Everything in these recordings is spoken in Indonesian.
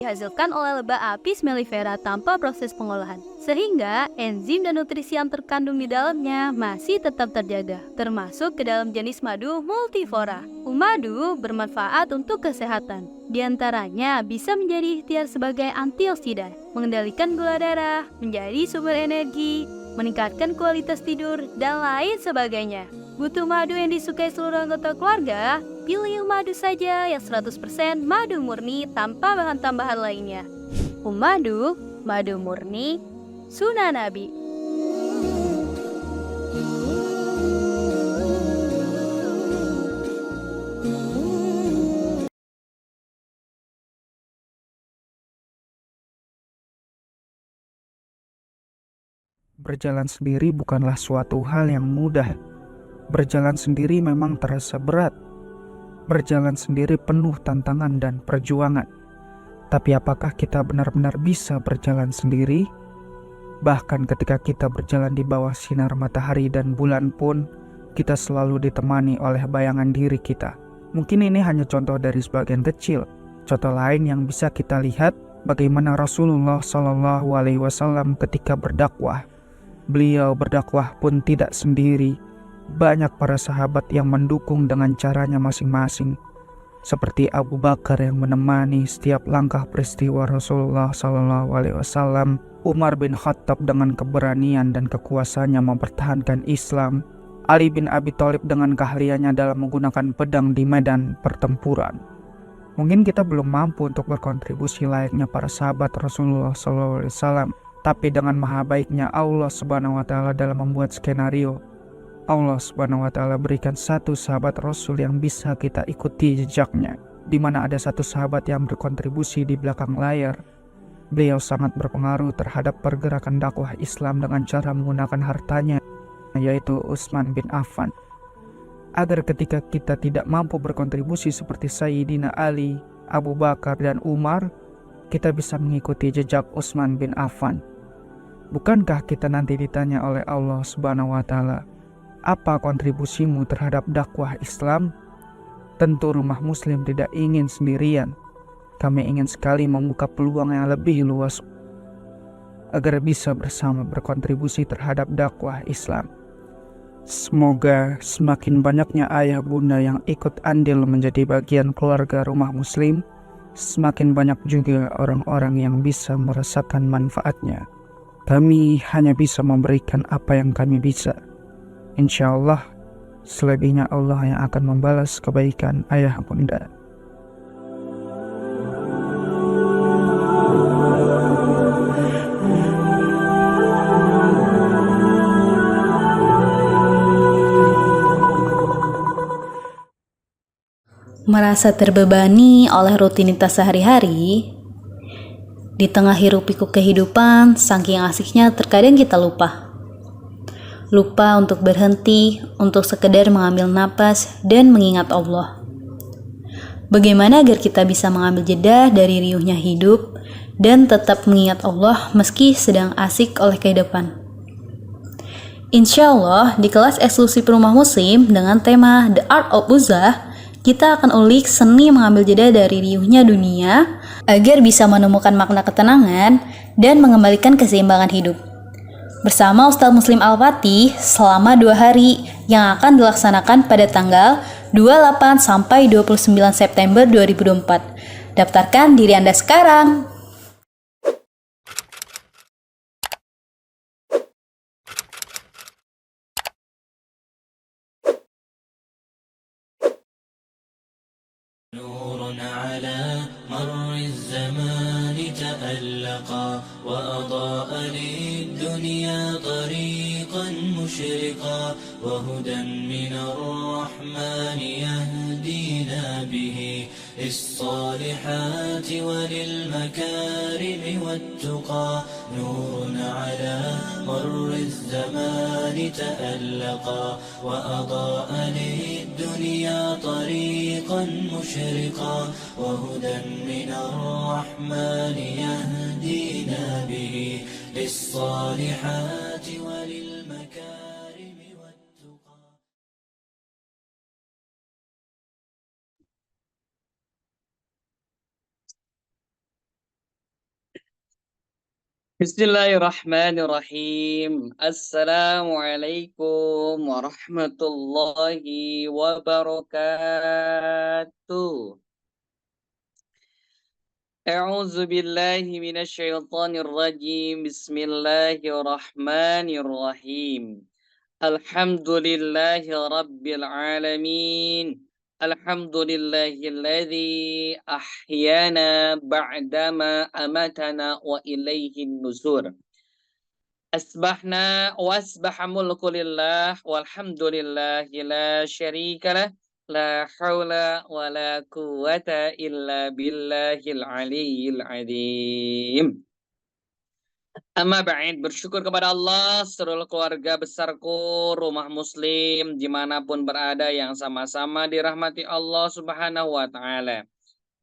dihasilkan oleh lebah apis mellifera tanpa proses pengolahan. Sehingga enzim dan nutrisi yang terkandung di dalamnya masih tetap terjaga, termasuk ke dalam jenis madu multiflora. Madu bermanfaat untuk kesehatan. Di antaranya bisa menjadi ikhtiar sebagai antioksidan, mengendalikan gula darah, menjadi sumber energi, meningkatkan kualitas tidur, dan lain sebagainya. Butuh madu yang disukai seluruh anggota keluarga? Pilih madu saja yang 100% madu murni tanpa bahan tambahan lainnya. Madu, madu murni, Sunan Nabi. Berjalan sendiri bukanlah suatu hal yang mudah. Berjalan sendiri memang terasa berat. Berjalan sendiri penuh tantangan dan perjuangan. Tapi apakah kita benar-benar bisa berjalan sendiri? Bahkan ketika kita berjalan di bawah sinar matahari dan bulan pun, kita selalu ditemani oleh bayangan diri kita. Mungkin ini hanya contoh dari sebagian kecil. Contoh lain yang bisa kita lihat bagaimana Rasulullah SAW ketika berdakwah. Beliau berdakwah pun tidak sendiri. Banyak para sahabat yang mendukung dengan caranya masing-masing. Seperti Abu Bakar yang menemani setiap langkah peristiwa Rasulullah SAW, Umar bin Khattab dengan keberanian dan kekuasaannya mempertahankan Islam, Ali bin Abi Thalib dengan keahliannya dalam menggunakan pedang di medan pertempuran. Mungkin kita belum mampu untuk berkontribusi layaknya para sahabat Rasulullah SAW, tapi dengan maha baiknya Allah Subhanahu wa Ta'ala dalam membuat skenario, Allah Subhanahu wa Ta'ala berikan satu sahabat Rasul yang bisa kita ikuti jejaknya, di mana ada satu sahabat yang berkontribusi di belakang layar. Beliau sangat berpengaruh terhadap pergerakan dakwah Islam dengan cara menggunakan hartanya, yaitu Utsman bin Affan. Agar ketika kita tidak mampu berkontribusi seperti Sayyidina Ali, Abu Bakar, dan Umar, kita bisa mengikuti jejak Utsman bin Affan. Bukankah kita nanti ditanya oleh Allah Subhanahu wa Ta'ala, apa kontribusimu terhadap dakwah Islam? Tentu Rumah Muslim tidak ingin sendirian. Kami ingin sekali membuka peluang yang lebih luas agar bisa bersama berkontribusi terhadap dakwah Islam. Semoga semakin banyaknya ayah bunda yang ikut andil menjadi bagian keluarga Rumah Muslim, semakin banyak juga orang-orang yang bisa merasakan manfaatnya. Kami hanya bisa memberikan apa yang kami bisa. Insya Allah, selebihnya Allah yang akan membalas kebaikan ayah bunda. Merasa terbebani oleh rutinitas sehari-hari, di tengah hiruk-pikuk kehidupan, saking asiknya terkadang kita lupa. Lupa untuk berhenti, untuk sekedar mengambil napas dan mengingat Allah. Bagaimana agar kita bisa mengambil jeda dari riuhnya hidup dan tetap mengingat Allah meski sedang asik oleh kehidupan? Insya Allah, di kelas eksklusif Rumah Muslim dengan tema The Art of Uzlah, kita akan ulik seni mengambil jeda dari riuhnya dunia agar bisa menemukan makna ketenangan dan mengembalikan keseimbangan hidup. Bersama Ustadz Muslim Al-Fatih selama 2 hari yang akan dilaksanakan pada tanggal 28 sampai 29 September 2024. Daftarkan diri Anda sekarang. نور على مر الزمان تألقا وأضاء للدنيا طريقا مشرقا وهدى من الرحمن يهدينا به للصالحات وللمكارم والتقى نور على مر الزمان تألقا وأضاء للدنيا طريقا مشرقا وهدى من الرحمن يهدينا به للصالحات وللمكارم والتقى. Bismillahirrahmanirrahim. Assalamualaikum warahmatullahi wabarakatuh. A'udzu billahi minasyaitonir rajim. Bismillahirrahmanirrahim. Alhamdulillahi rabbil alamin. Alhamdulillahilladzi ahyana ba'dama amatana wa ilaihin nusur. Asbahna wasbaha mulku lillah walhamdulillahi la syarikalah la haula wa la quwata illa billahil aliyyil azim. Amma ba'id, bersyukur kepada Allah, seluruh keluarga besarku, rumah muslim, dimanapun berada yang sama-sama dirahmati Allah subhanahu wa ta'ala.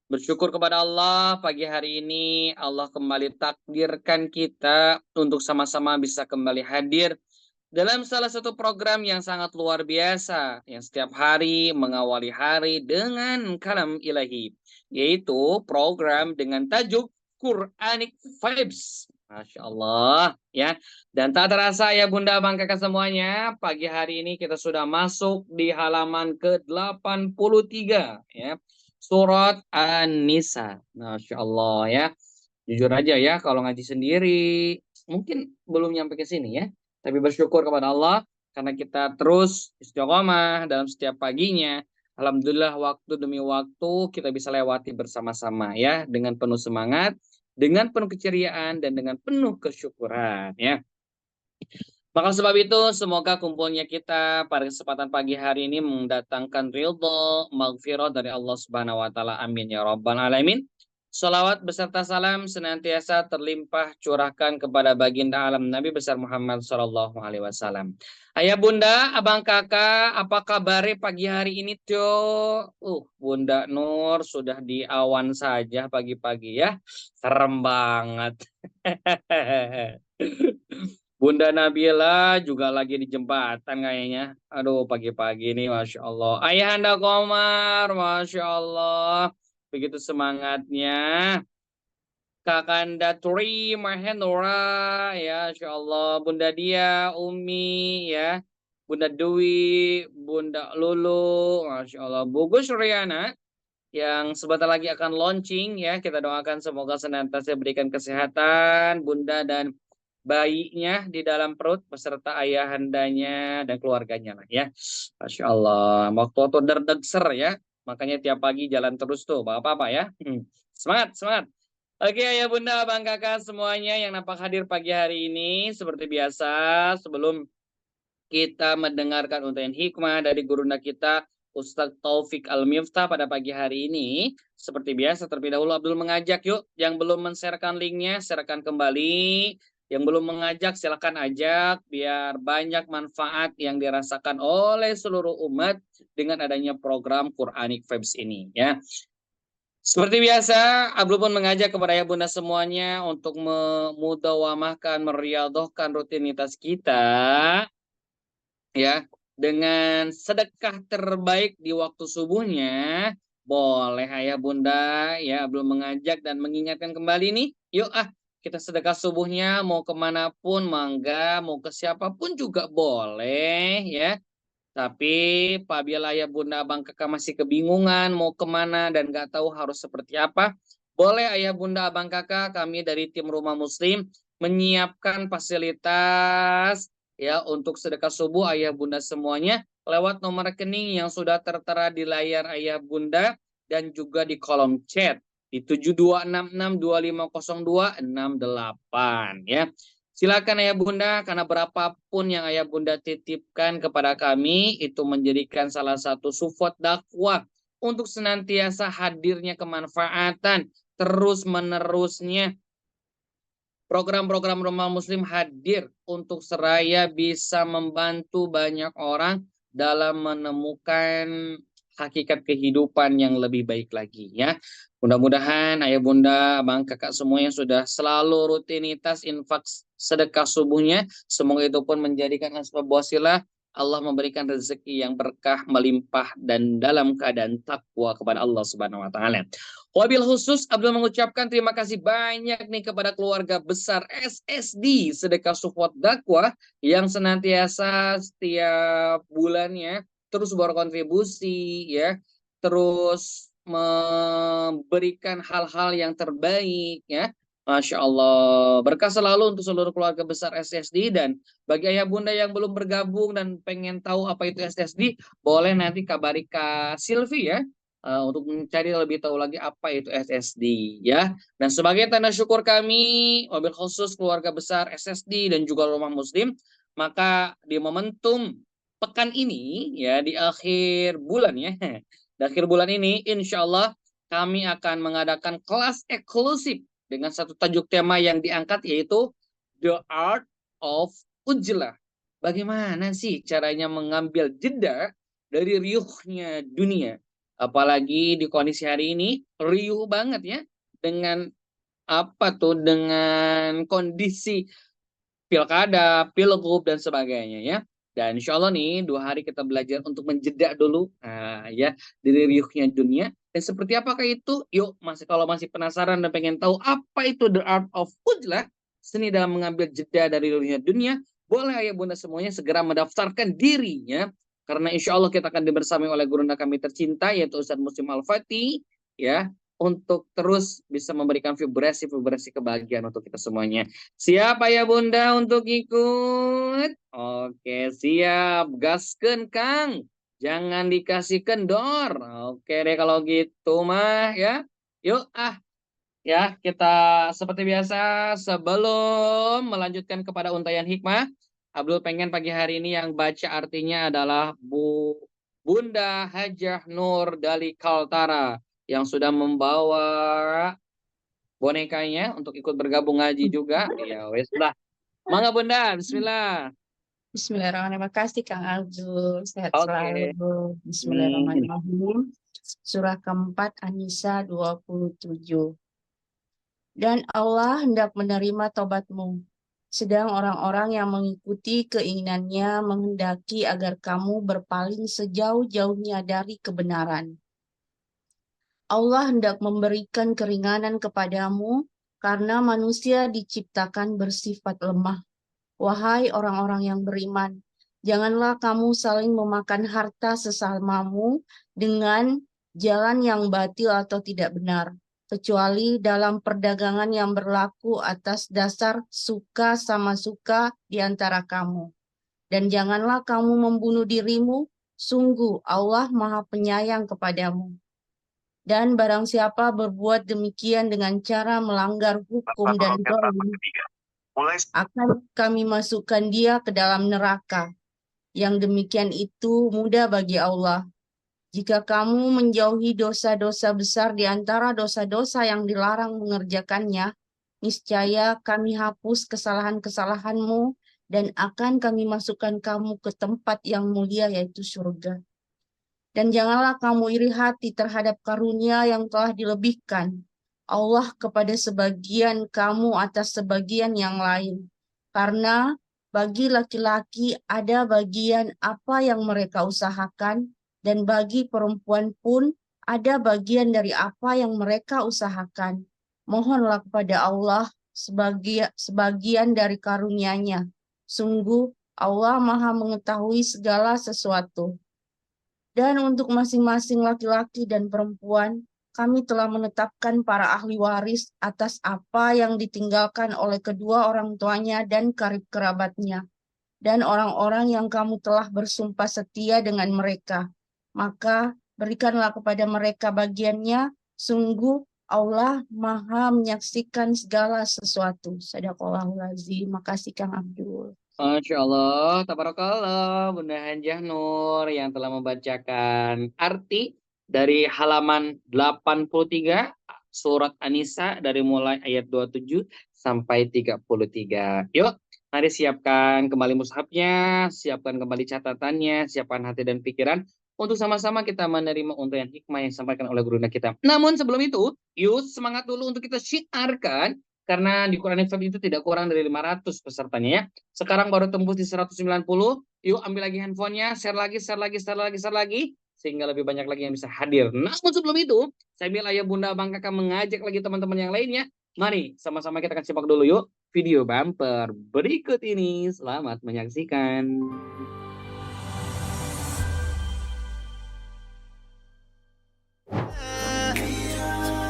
Bersyukur kepada Allah, pagi hari ini Allah kembali takdirkan kita untuk sama-sama bisa kembali hadir dalam salah satu program yang sangat luar biasa, yang setiap hari mengawali hari dengan kalam ilahi, yaitu program dengan tajuk Quranic Vibes. Masya Allah, ya. Dan tak terasa ya Bunda, Abang, Kakak semuanya, pagi hari ini kita sudah masuk di halaman ke-83, ya. Surat An-Nisa. Masya Allah, ya. Jujur aja ya, kalau ngaji sendiri mungkin belum nyampe ke sini ya. Tapi bersyukur kepada Allah karena kita terus istiqomah dalam setiap paginya. Alhamdulillah waktu demi waktu kita bisa lewati bersama-sama ya, dengan penuh semangat, dengan penuh keceriaan, dan dengan penuh kesyukuran ya. Maka sebab itu semoga kumpulnya kita pada kesempatan pagi hari ini mendatangkan ridho, maghfirah dari Allah Subhanahu wa taala. Amin ya rabbal alamin. Salawat beserta salam senantiasa terlimpah curahkan kepada baginda alam Nabi besar Muhammad sallallahu alaihi wasallam. Ayah bunda, abang kakak, apa kabar pagi hari ini tuh? Bunda Nur sudah di awan saja pagi-pagi ya. Serem banget. Bunda Nabila juga lagi di jembatan kayaknya. Aduh, pagi-pagi ini Masya Allah. Ayahanda Komar, Masya Allah. Begitu semangatnya. Kakanda Tri Mahendra, ya Masya Allah. Bunda Dia, Umi, ya. Bunda Dwi, Bunda Lulu, Masya Allah. Bu Gus Riana, yang sebentar lagi akan launching, ya. Kita doakan semoga senantiasa berikan kesehatan, Bunda dan bayinya di dalam perut beserta ayahandanya dan keluarganya lah ya. Masya Allah. Waktu derdegser ya. Makanya tiap pagi jalan terus tuh. Bapak-bapak ya. Semangat, semangat. Oke ayah bunda, abang kakak semuanya yang nampak hadir pagi hari ini. Seperti biasa sebelum kita mendengarkan untayan hikmah dari gurunda kita Ustadz Taufik Al-Miftah pada pagi hari ini. Seperti biasa terlebih dahulu Abdul mengajak yuk. Yang belum men-sharekan linknya, sharekan kembali. Yang belum mengajak silakan ajak biar banyak manfaat yang dirasakan oleh seluruh umat dengan adanya program Quranic Vibes ini ya. Seperti biasa, Abdul pun mengajak kepada ayah bunda semuanya untuk memudawamahkan, meriadohkan rutinitas kita ya dengan sedekah terbaik di waktu subuhnya. Boleh ayah bunda ya belum mengajak dan mengingatkan kembali nih. Yuk kita sedekah subuhnya mau kemanapun mangga, mau ke siapapun juga boleh ya. Tapi apabila ayah bunda abang kakak masih kebingungan mau kemana dan gak tahu harus seperti apa, boleh ayah bunda abang kakak kami dari tim Rumah Muslim menyiapkan fasilitas ya untuk sedekah subuh ayah bunda semuanya lewat nomor rekening yang sudah tertera di layar ayah bunda dan juga di kolom chat di 7266250268 ya. Silakan ayah bunda, karena berapapun yang ayah bunda titipkan kepada kami itu menjadikan salah satu support dakwah untuk senantiasa hadirnya kemanfaatan terus menerusnya program-program Rumah Muslim hadir untuk seraya bisa membantu banyak orang dalam menemukan hakikat kehidupan yang lebih baik lagi ya. Mudah-mudahan ayah bunda, abang kakak semua yang sudah selalu rutinitas infak sedekah subuhnya, semoga itu pun menjadikan asbab wasilah Allah memberikan rezeki yang berkah, melimpah dan dalam keadaan takwa kepada Allah Subhanahu wa taala. Wabil khusus Abdul mengucapkan terima kasih banyak nih kepada keluarga besar SSD Sedekah Support Dakwah yang senantiasa setiap bulannya terus berkontribusi ya, terus memberikan hal-hal yang terbaik ya. Masya Allah, berkah selalu untuk seluruh keluarga besar SSD. Dan bagi ayah bunda yang belum bergabung dan pengen tahu apa itu SSD, boleh nanti kabari Kak Silvi ya, untuk mencari lebih tahu lagi apa itu SSD ya. Dan sebagai tanda syukur kami, wabil khusus keluarga besar SSD dan juga Rumah Muslim, maka di momentum pekan ini ya, di akhir bulan ya, di akhir bulan ini insya Allah kami akan mengadakan kelas eksklusif dengan satu tajuk tema yang diangkat, yaitu The Art of Ujlah. Bagaimana sih caranya mengambil jeda dari riuhnya dunia? Apalagi di kondisi hari ini, riuh banget ya. Dengan apa tuh, dengan kondisi pilkada, pilgub, dan sebagainya ya. Dan insya Allah nih 2 hari kita belajar untuk menjeda dulu, ya, dari riuhnya dunia. Dan seperti apakah itu? Yuk, kalau masih penasaran dan pengen tahu apa itu The Art of Ujlah, seni dalam mengambil jeda dari riuhnya dunia, boleh ayah bunda semuanya segera mendaftarkan dirinya. Karena insya Allah kita akan dibersamai oleh gurunda kami tercinta, yaitu Ustadz Muslim Al-Fatih, ya, untuk terus bisa memberikan vibrasi-vibrasi kebahagiaan untuk kita semuanya. Siap ya bunda untuk ikut? Oke, siap. Gaskeun Kang. Jangan dikasih kendor. Oke deh kalau gitu mah ya. Yuk ya, kita seperti biasa sebelum melanjutkan kepada untayan hikmah, Abdul pengen pagi hari ini yang baca artinya adalah Bunda Hajah Nur dari Kaltara yang sudah membawa bonekanya untuk ikut bergabung ngaji juga. Ya wes lah. Mangga Bunda, bismillah. Bismillahirrahmanirrahim. Terima kasih Kang Abdul. Sehat Oke. selalu. Bismillahirrahmanirrahim. Surah keempat An-Nisa 27. Dan Allah hendak menerima tobatmu. Sedang orang-orang yang mengikuti keinginannya menghendaki agar kamu berpaling sejauh-jauhnya dari kebenaran. Allah hendak memberikan keringanan kepadamu karena manusia diciptakan bersifat lemah. Wahai orang-orang yang beriman, janganlah kamu saling memakan harta sesamamu dengan jalan yang batil atau tidak benar, kecuali dalam perdagangan yang berlaku atas dasar suka sama suka di antara kamu. Dan janganlah kamu membunuh dirimu, sungguh Allah Maha Penyayang kepadamu. Dan barang siapa berbuat demikian dengan cara melanggar hukum dan zalim, akan kami masukkan dia ke dalam neraka. Yang demikian itu mudah bagi Allah. Jika kamu menjauhi dosa-dosa besar di antara dosa-dosa yang dilarang mengerjakannya, niscaya kami hapus kesalahan-kesalahanmu dan akan kami masukkan kamu ke tempat yang mulia, yaitu surga. Dan janganlah kamu iri hati terhadap karunia yang telah dilebihkan Allah kepada sebagian kamu atas sebagian yang lain. Karena bagi laki-laki ada bagian apa yang mereka usahakan, dan bagi perempuan pun ada bagian dari apa yang mereka usahakan. Mohonlah kepada Allah sebagian dari karunia-Nya. Sungguh Allah Maha mengetahui segala sesuatu. Dan untuk masing-masing laki-laki dan perempuan, kami telah menetapkan para ahli waris atas apa yang ditinggalkan oleh kedua orang tuanya dan karib kerabatnya, dan orang-orang yang kamu telah bersumpah setia dengan mereka. Maka berikanlah kepada mereka bagiannya, sungguh Allah Maha menyaksikan segala sesuatu. Shadaqallahul azim. Makasih Kang Abdul. Masya Allah, tabarakallah, Bunda Hajah Nur yang telah membacakan arti dari halaman 83 surat An-Nisa dari mulai ayat 27 sampai 33. Yuk, mari siapkan kembali mushafnya, siapkan kembali catatannya, siapkan hati dan pikiran untuk sama-sama kita menerima untayan hikmah yang disampaikan oleh gurunda kita. Namun sebelum itu, yuk semangat dulu untuk kita syiarkan. Karena di Quran FM itu tidak kurang dari 500 pesertanya ya. Sekarang baru tembus di 190. Yuk ambil lagi handphonenya, share lagi, sehingga lebih banyak lagi yang bisa hadir. Namun sebelum itu, sambil ayah bunda abang kakak mengajak lagi teman-teman yang lainnya, mari sama-sama kita akan simak dulu yuk video bumper berikut ini. Selamat menyaksikan.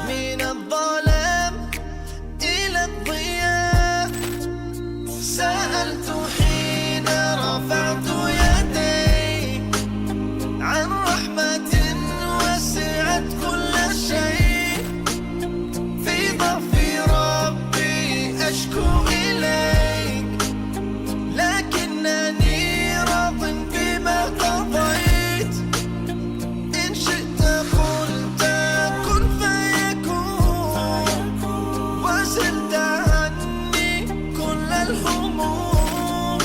من الظلام إلى الضياء سألت حين رفعت يدي عن رحمة وسعت كل شيء في ضعف ربي أشكو إليك لكنني راض بما قضيت إن شئت قلت كن فيكون وزلت عني كل الهموم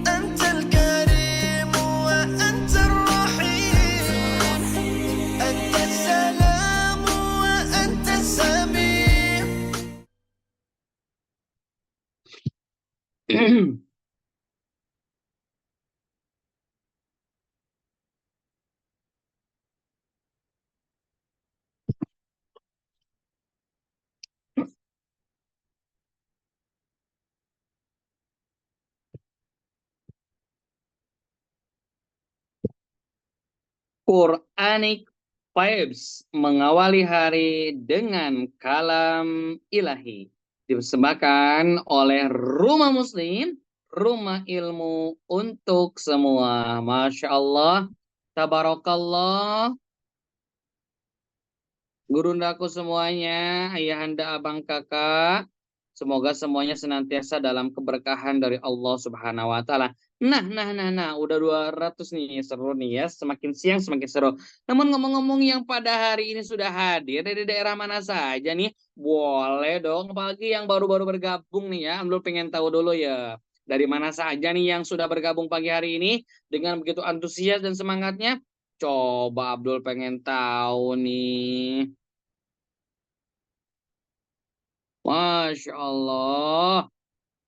أنت الكريم وأنت الرحيم أنت السلام وأنت السميع. Quranic Vibes mengawali hari dengan kalam ilahi. Dipersembahkan oleh Rumah Muslim, rumah ilmu untuk semua. Masya Allah, tabarakallah. Gurundaku semuanya, ayahanda, abang, kakak, semoga semuanya senantiasa dalam keberkahan dari Allah Subhanahu wa taala. Nah, udah 200 nih, seru nih ya. Semakin siang semakin seru. Namun ngomong-ngomong yang pada hari ini sudah hadir dari daerah mana saja nih? Boleh dong, apalagi yang baru-baru bergabung nih ya. Abdul pengen tahu dulu ya. Dari mana saja nih yang sudah bergabung pagi hari ini dengan begitu antusias dan semangatnya? Coba Abdul pengen tahu nih. Masya Allah.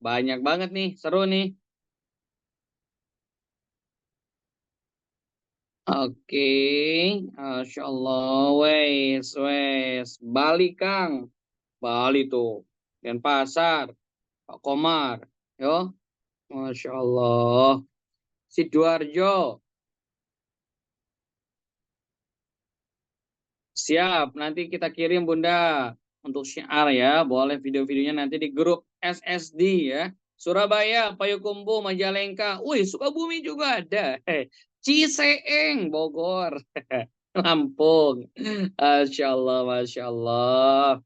Banyak banget nih, seru nih. Oke, Masya Allah. Wes. Bali, Kang. Bali tuh. Denpasar, Pak Komar. Yo, Masya Allah. Sidoarjo. Siap, nanti kita kirim Bunda untuk syiar ya. Boleh video-videonya nanti di grup SSD ya. Surabaya, Payakumbuh, Majalengka. Wih, Sukabumi juga ada. Ciseeng, Bogor. Lampung. Masya Allah, Masya Allah.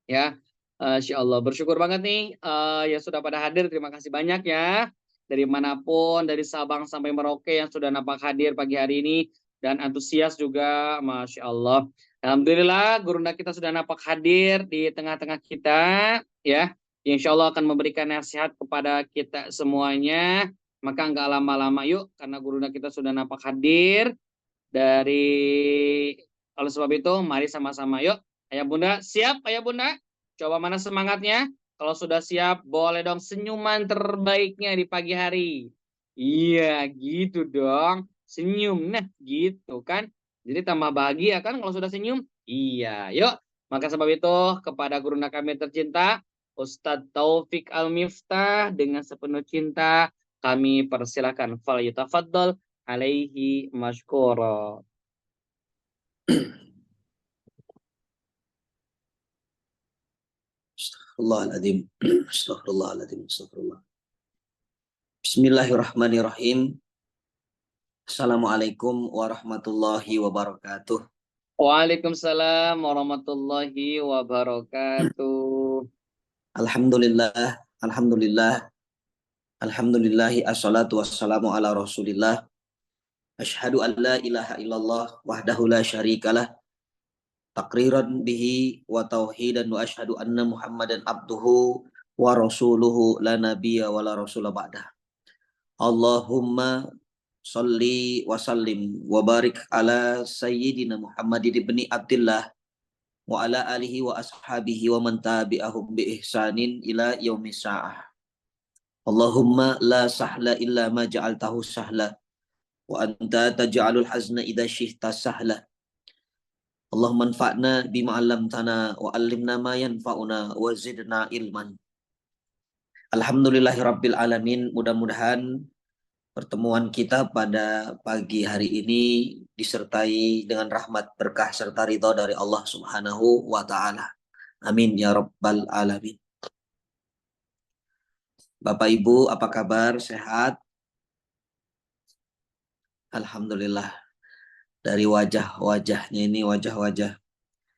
Ya, Masya Allah. Bersyukur banget nih yang sudah pada hadir. Terima kasih banyak ya. Dari manapun, dari Sabang sampai Merauke yang sudah nampak hadir pagi hari ini. Dan antusias juga, Masya Allah. Alhamdulillah, gurunda kita sudah nampak hadir di tengah-tengah kita. Ya, Insya Allah akan memberikan nasihat kepada kita semuanya. Maka nggak lama-lama yuk, karena gurunda kita sudah nampak hadir. Oleh sebab itu, mari sama-sama yuk. Ayah bunda, siap ayah bunda? Coba mana semangatnya? Kalau sudah siap, boleh dong senyuman terbaiknya di pagi hari. Iya, gitu dong. Senyum, nah gitu kan. Jadi tambah bahagia kan kalau sudah senyum? Iya, yuk. Maka sebab itu, kepada gurunda kami tercinta, Ustadz Taufik Al-Miftah, dengan sepenuh cinta, kami persilakan. Fal yutafaddal alaihi mashkura. Astaghfirullahaladzim. Astaghfirullahaladzim. Astaghfirullah. Bismillahirrahmanirrahim. Assalamualaikum warahmatullahi wabarakatuh. Waalaikumsalam warahmatullahi wabarakatuh. Alhamdulillah. Alhamdulillah. Alhamdulillahi assalatu wassalamu ala rasulillah. Ashhadu an la ilaha illallah wahdahu la syarikalah. Takriran bihi wa tauhidan wa ashhadu anna muhammadan abduhu wa rasuluhu la nabiyya wa la rasula ba'dah. Allahumma salli wa sallim wa barik ala sayyidina Muhammad ibni Abdillah wa ala alihi wa ashabihi wa man tabi'ahum bi ihsanin ila yaumis sa'ah. Allahumma la sahla illa ma ja'altahu sahla wa anta taj'alul hazna idza syi'ta sahla. Allahumma anfa'na bima 'allamtana wa 'allimna ma yanfa'una wa zidna ilman. Alhamdulillahirabbil alamin. Mudah-mudahan pertemuan kita pada pagi hari ini disertai dengan rahmat, berkah serta ridha dari Allah Subhanahu wa taala. Amin ya rabbal alamin. Bapak Ibu, apa kabar? Sehat? Alhamdulillah. Dari wajah-wajahnya ini wajah-wajah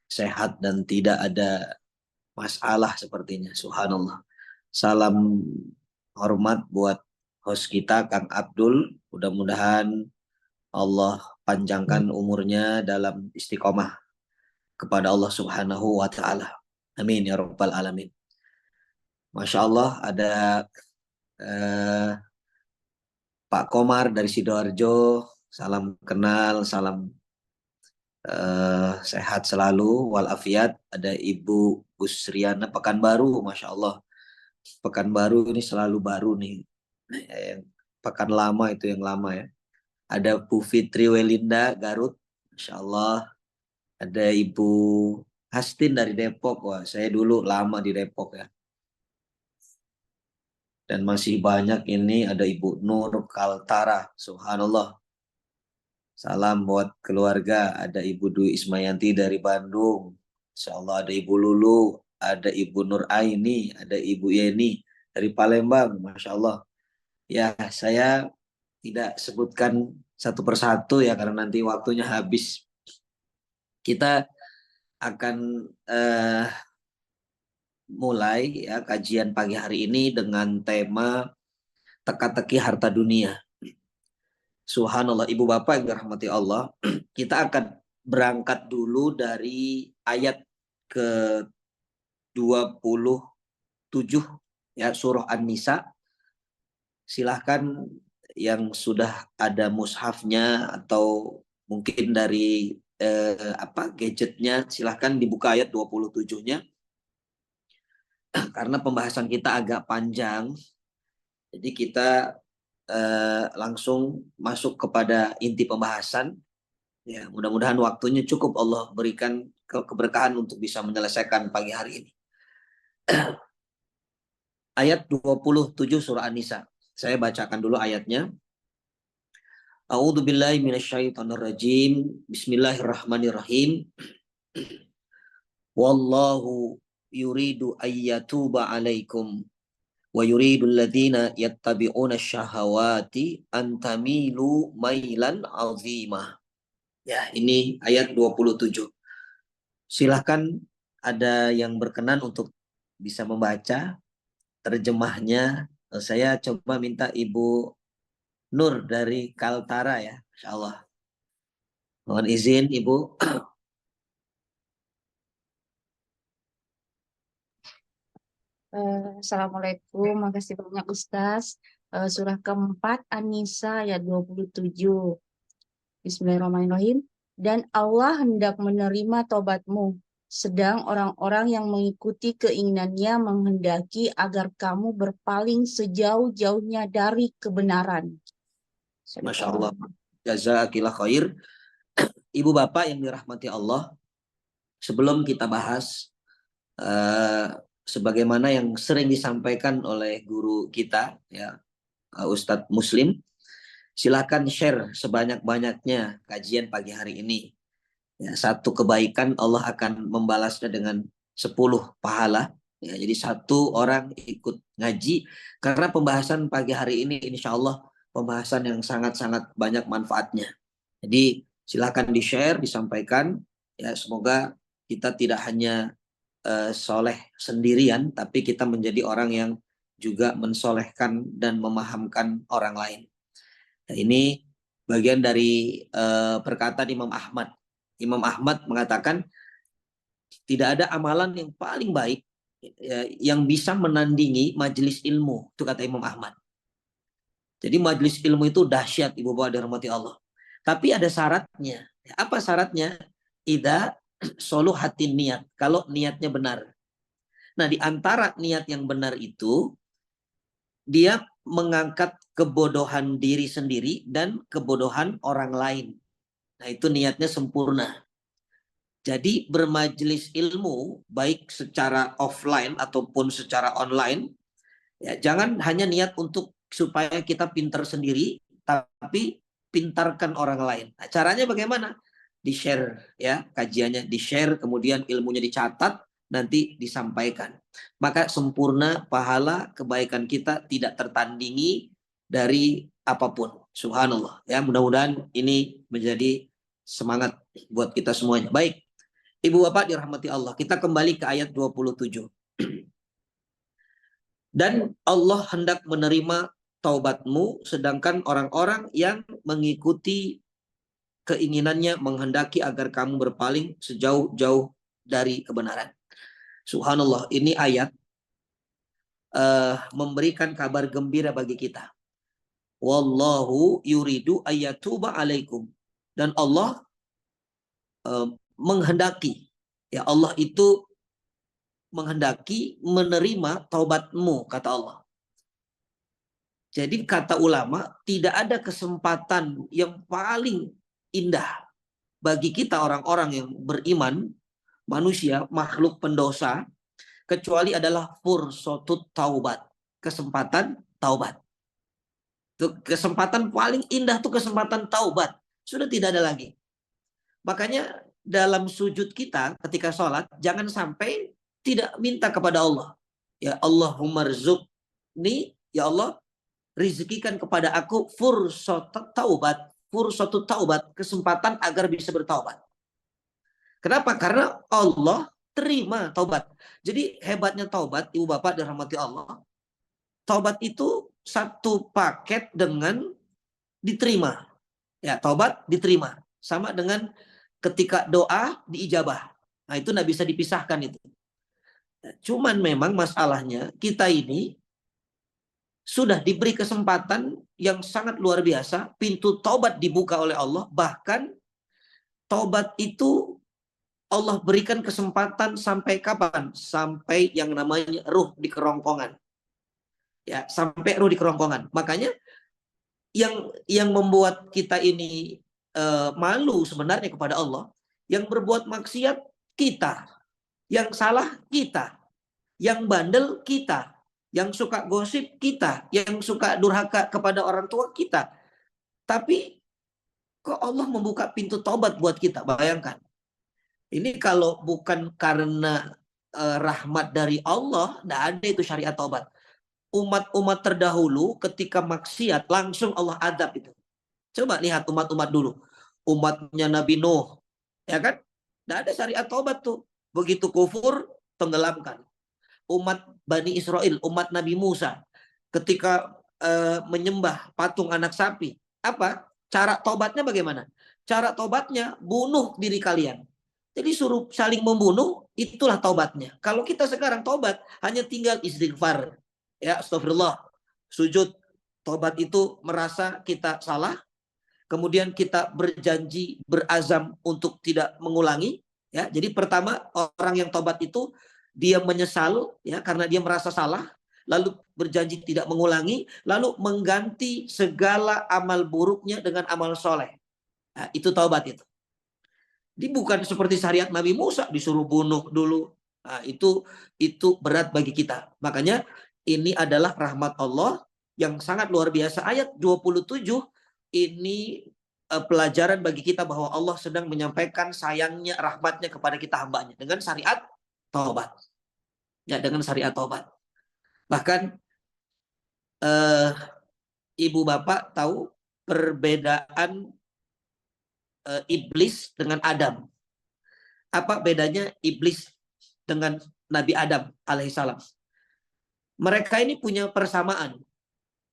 sehat dan tidak ada masalah sepertinya. Subhanallah. Salam hormat buat host kita Kang Abdul. Mudah-mudahan Allah panjangkan umurnya dalam istiqomah kepada Allah Subhanahu wa taala. Amin ya rabbal alamin. Masya Allah ada Pak Komar dari Sidoarjo. Salam kenal, salam sehat selalu, walafiat. Ada Ibu Busriana Pekanbaru, Masya Allah. Pekanbaru ini selalu baru nih. Pekan lama itu yang lama ya. Ada Bu Fitri Welinda Garut, Masya Allah. Ada Ibu Hastin dari Depok. Wah, saya dulu lama di Depok ya. Dan masih banyak ini, ada Ibu Nur Kaltara, subhanallah. Salam buat keluarga, ada Ibu Dwi Ismayanti dari Bandung, Insya Allah ada Ibu Lulu, ada Ibu Nur Aini, ada Ibu Yeni dari Palembang, Masya Allah. Ya, saya tidak sebutkan satu persatu ya, karena nanti waktunya habis. Kita akan mulai ya kajian pagi hari ini dengan tema teka-teki harta dunia. Subhanallah, Ibu Bapak yang dirahmati Allah, kita akan berangkat dulu dari ayat ke-27 ya, surah An-Nisa. Silahkan yang sudah ada mushafnya atau mungkin dari gadgetnya, silahkan dibuka ayat 27-nya. Karena pembahasan kita agak panjang, jadi kita langsung masuk kepada inti pembahasan. Ya, mudah-mudahan waktunya cukup Allah berikan keberkahan untuk bisa menyelesaikan pagi hari ini. Ayat 27 surah An-Nisa. Saya bacakan dulu ayatnya. A'udzubillahi minasyaitonirrajim. Bismillahirrahmanirrahim. Wallahu yuridu ayyatuba alaikum wa yuridul ladzina yattabi'una syahawati an tamilu mailan 'azima. Ya, ini ayat 27. Silahkan ada yang berkenan untuk bisa membaca terjemahnya. Saya coba minta Ibu Nur dari Kaltara ya, insyaallah. Mohon izin Ibu. Assalamualaikum, makasih banyak Ustaz. Surah keempat An-Nisa ayat 27. Bismillahirrahmanirrahim. Dan Allah hendak menerima tobatmu, sedang orang-orang yang mengikuti keinginannya menghendaki agar kamu berpaling sejauh-jauhnya dari kebenaran. Masya Allah. Jazakillah khair. Ibu Bapak yang dirahmati Allah, sebelum kita bahas sebagaimana yang sering disampaikan oleh guru kita ya, Ustadz Muslim, silakan share sebanyak-banyaknya kajian pagi hari ini ya, satu kebaikan Allah akan membalasnya dengan 10 pahala ya. Jadi satu orang ikut ngaji, karena pembahasan pagi hari ini insya Allah pembahasan yang sangat-sangat banyak manfaatnya. Jadi silakan di share, disampaikan ya, semoga kita tidak hanya soleh sendirian, tapi kita menjadi orang yang juga mensolehkan dan memahamkan orang lain. Nah, ini bagian dari perkataan Imam Ahmad. Imam Ahmad mengatakan tidak ada amalan yang paling baik yang bisa menandingi majelis ilmu. Itu kata Imam Ahmad. Jadi majelis ilmu itu dahsyat, Ibu Bapak dirahmati Allah. Tapi ada syaratnya. Apa syaratnya? Idza soluhatin niat, kalau niatnya benar. Nah, di antara niat yang benar itu dia mengangkat kebodohan diri sendiri dan kebodohan orang lain. Nah, itu niatnya sempurna. Jadi bermajelis ilmu baik secara offline ataupun secara online, ya jangan hanya niat untuk supaya kita pintar sendiri, tapi pintarkan orang lain. Nah, caranya bagaimana? Di-share ya, kajiannya di-share, kemudian ilmunya dicatat, nanti disampaikan. Maka sempurna pahala kebaikan kita tidak tertandingi dari apapun. Subhanallah. Ya, mudah-mudahan ini menjadi semangat buat kita semuanya. Baik. Ibu bapak dirahmati Allah, kita kembali ke ayat 27. Dan Allah hendak menerima taubatmu, sedangkan orang-orang yang mengikuti keinginannya menghendaki agar kamu berpaling sejauh-jauh dari kebenaran. Subhanallah, ini ayat memberikan kabar gembira bagi kita. Wallahu yuridu ayyatuba alaikum. Dan Allah menghendaki, ya Allah itu menghendaki menerima taubatmu, kata Allah. Jadi kata ulama, tidak ada kesempatan yang paling indah bagi kita orang-orang yang beriman, manusia, makhluk pendosa, kecuali adalah fursatut taubat, kesempatan taubat. Itu kesempatan paling indah tuh kesempatan taubat. Sudah tidak ada lagi. Makanya dalam sujud kita ketika sholat, jangan sampai tidak minta kepada Allah. Ya Allahumma rzuqni, ya Allah, rizkikan kepada aku fursatut taubat, kesempatan agar bisa bertaubat. Kenapa? Karena Allah terima taubat. Jadi hebatnya taubat, ibu bapak dirahmati Allah, taubat itu satu paket dengan diterima. Ya, taubat diterima. Sama dengan ketika doa diijabah. Nah, itu tidak bisa dipisahkan itu. Cuman memang masalahnya kita ini sudah diberi kesempatan yang sangat luar biasa. Pintu taubat dibuka oleh Allah. Bahkan taubat itu Allah berikan kesempatan sampai kapan? Sampai yang namanya ruh di kerongkongan. Ya, sampai ruh di kerongkongan. Makanya yang membuat kita ini malu sebenarnya kepada Allah, yang berbuat maksiat kita, yang salah kita, yang bandel kita, yang suka gosip kita, yang suka durhaka kepada orang tua kita. Tapi kok Allah membuka pintu taubat buat kita? Bayangkan. Ini kalau bukan karena rahmat dari Allah, tidak ada itu syariat taubat. Umat-umat terdahulu ketika maksiat langsung Allah adab itu. Coba lihat umat-umat dulu. Umatnya Nabi Nuh. Ya kan? Tidak ada syariat taubat tuh. Begitu kufur, tenggelamkan. Umat Bani Israel, umat Nabi Musa. Ketika menyembah patung anak sapi. Apa? Cara taubatnya bagaimana? Cara taubatnya bunuh diri kalian. Jadi suruh saling membunuh, itulah taubatnya. Kalau kita sekarang taubat, hanya tinggal istighfar. Ya, astagfirullah. Sujud. Taubat itu merasa kita salah. Kemudian kita berjanji, berazam untuk tidak mengulangi. Ya, jadi pertama orang yang taubat itu dia menyesal ya karena dia merasa salah, lalu berjanji tidak mengulangi, lalu mengganti segala amal buruknya dengan amal soleh. Nah, itu taubat itu. Jadi bukan seperti syariat Nabi Musa disuruh bunuh dulu. Nah, itu berat bagi kita. Makanya ini adalah rahmat Allah yang sangat luar biasa. Ayat 27 ini pelajaran bagi kita bahwa Allah sedang menyampaikan sayangnya, rahmatnya kepada kita hambanya dengan syariat taubat. Ya, dengan syariat taubat. Bahkan ibu bapak tahu perbedaan iblis dengan Adam. Apa bedanya iblis dengan Nabi Adam alaihissalam? Mereka ini punya persamaan.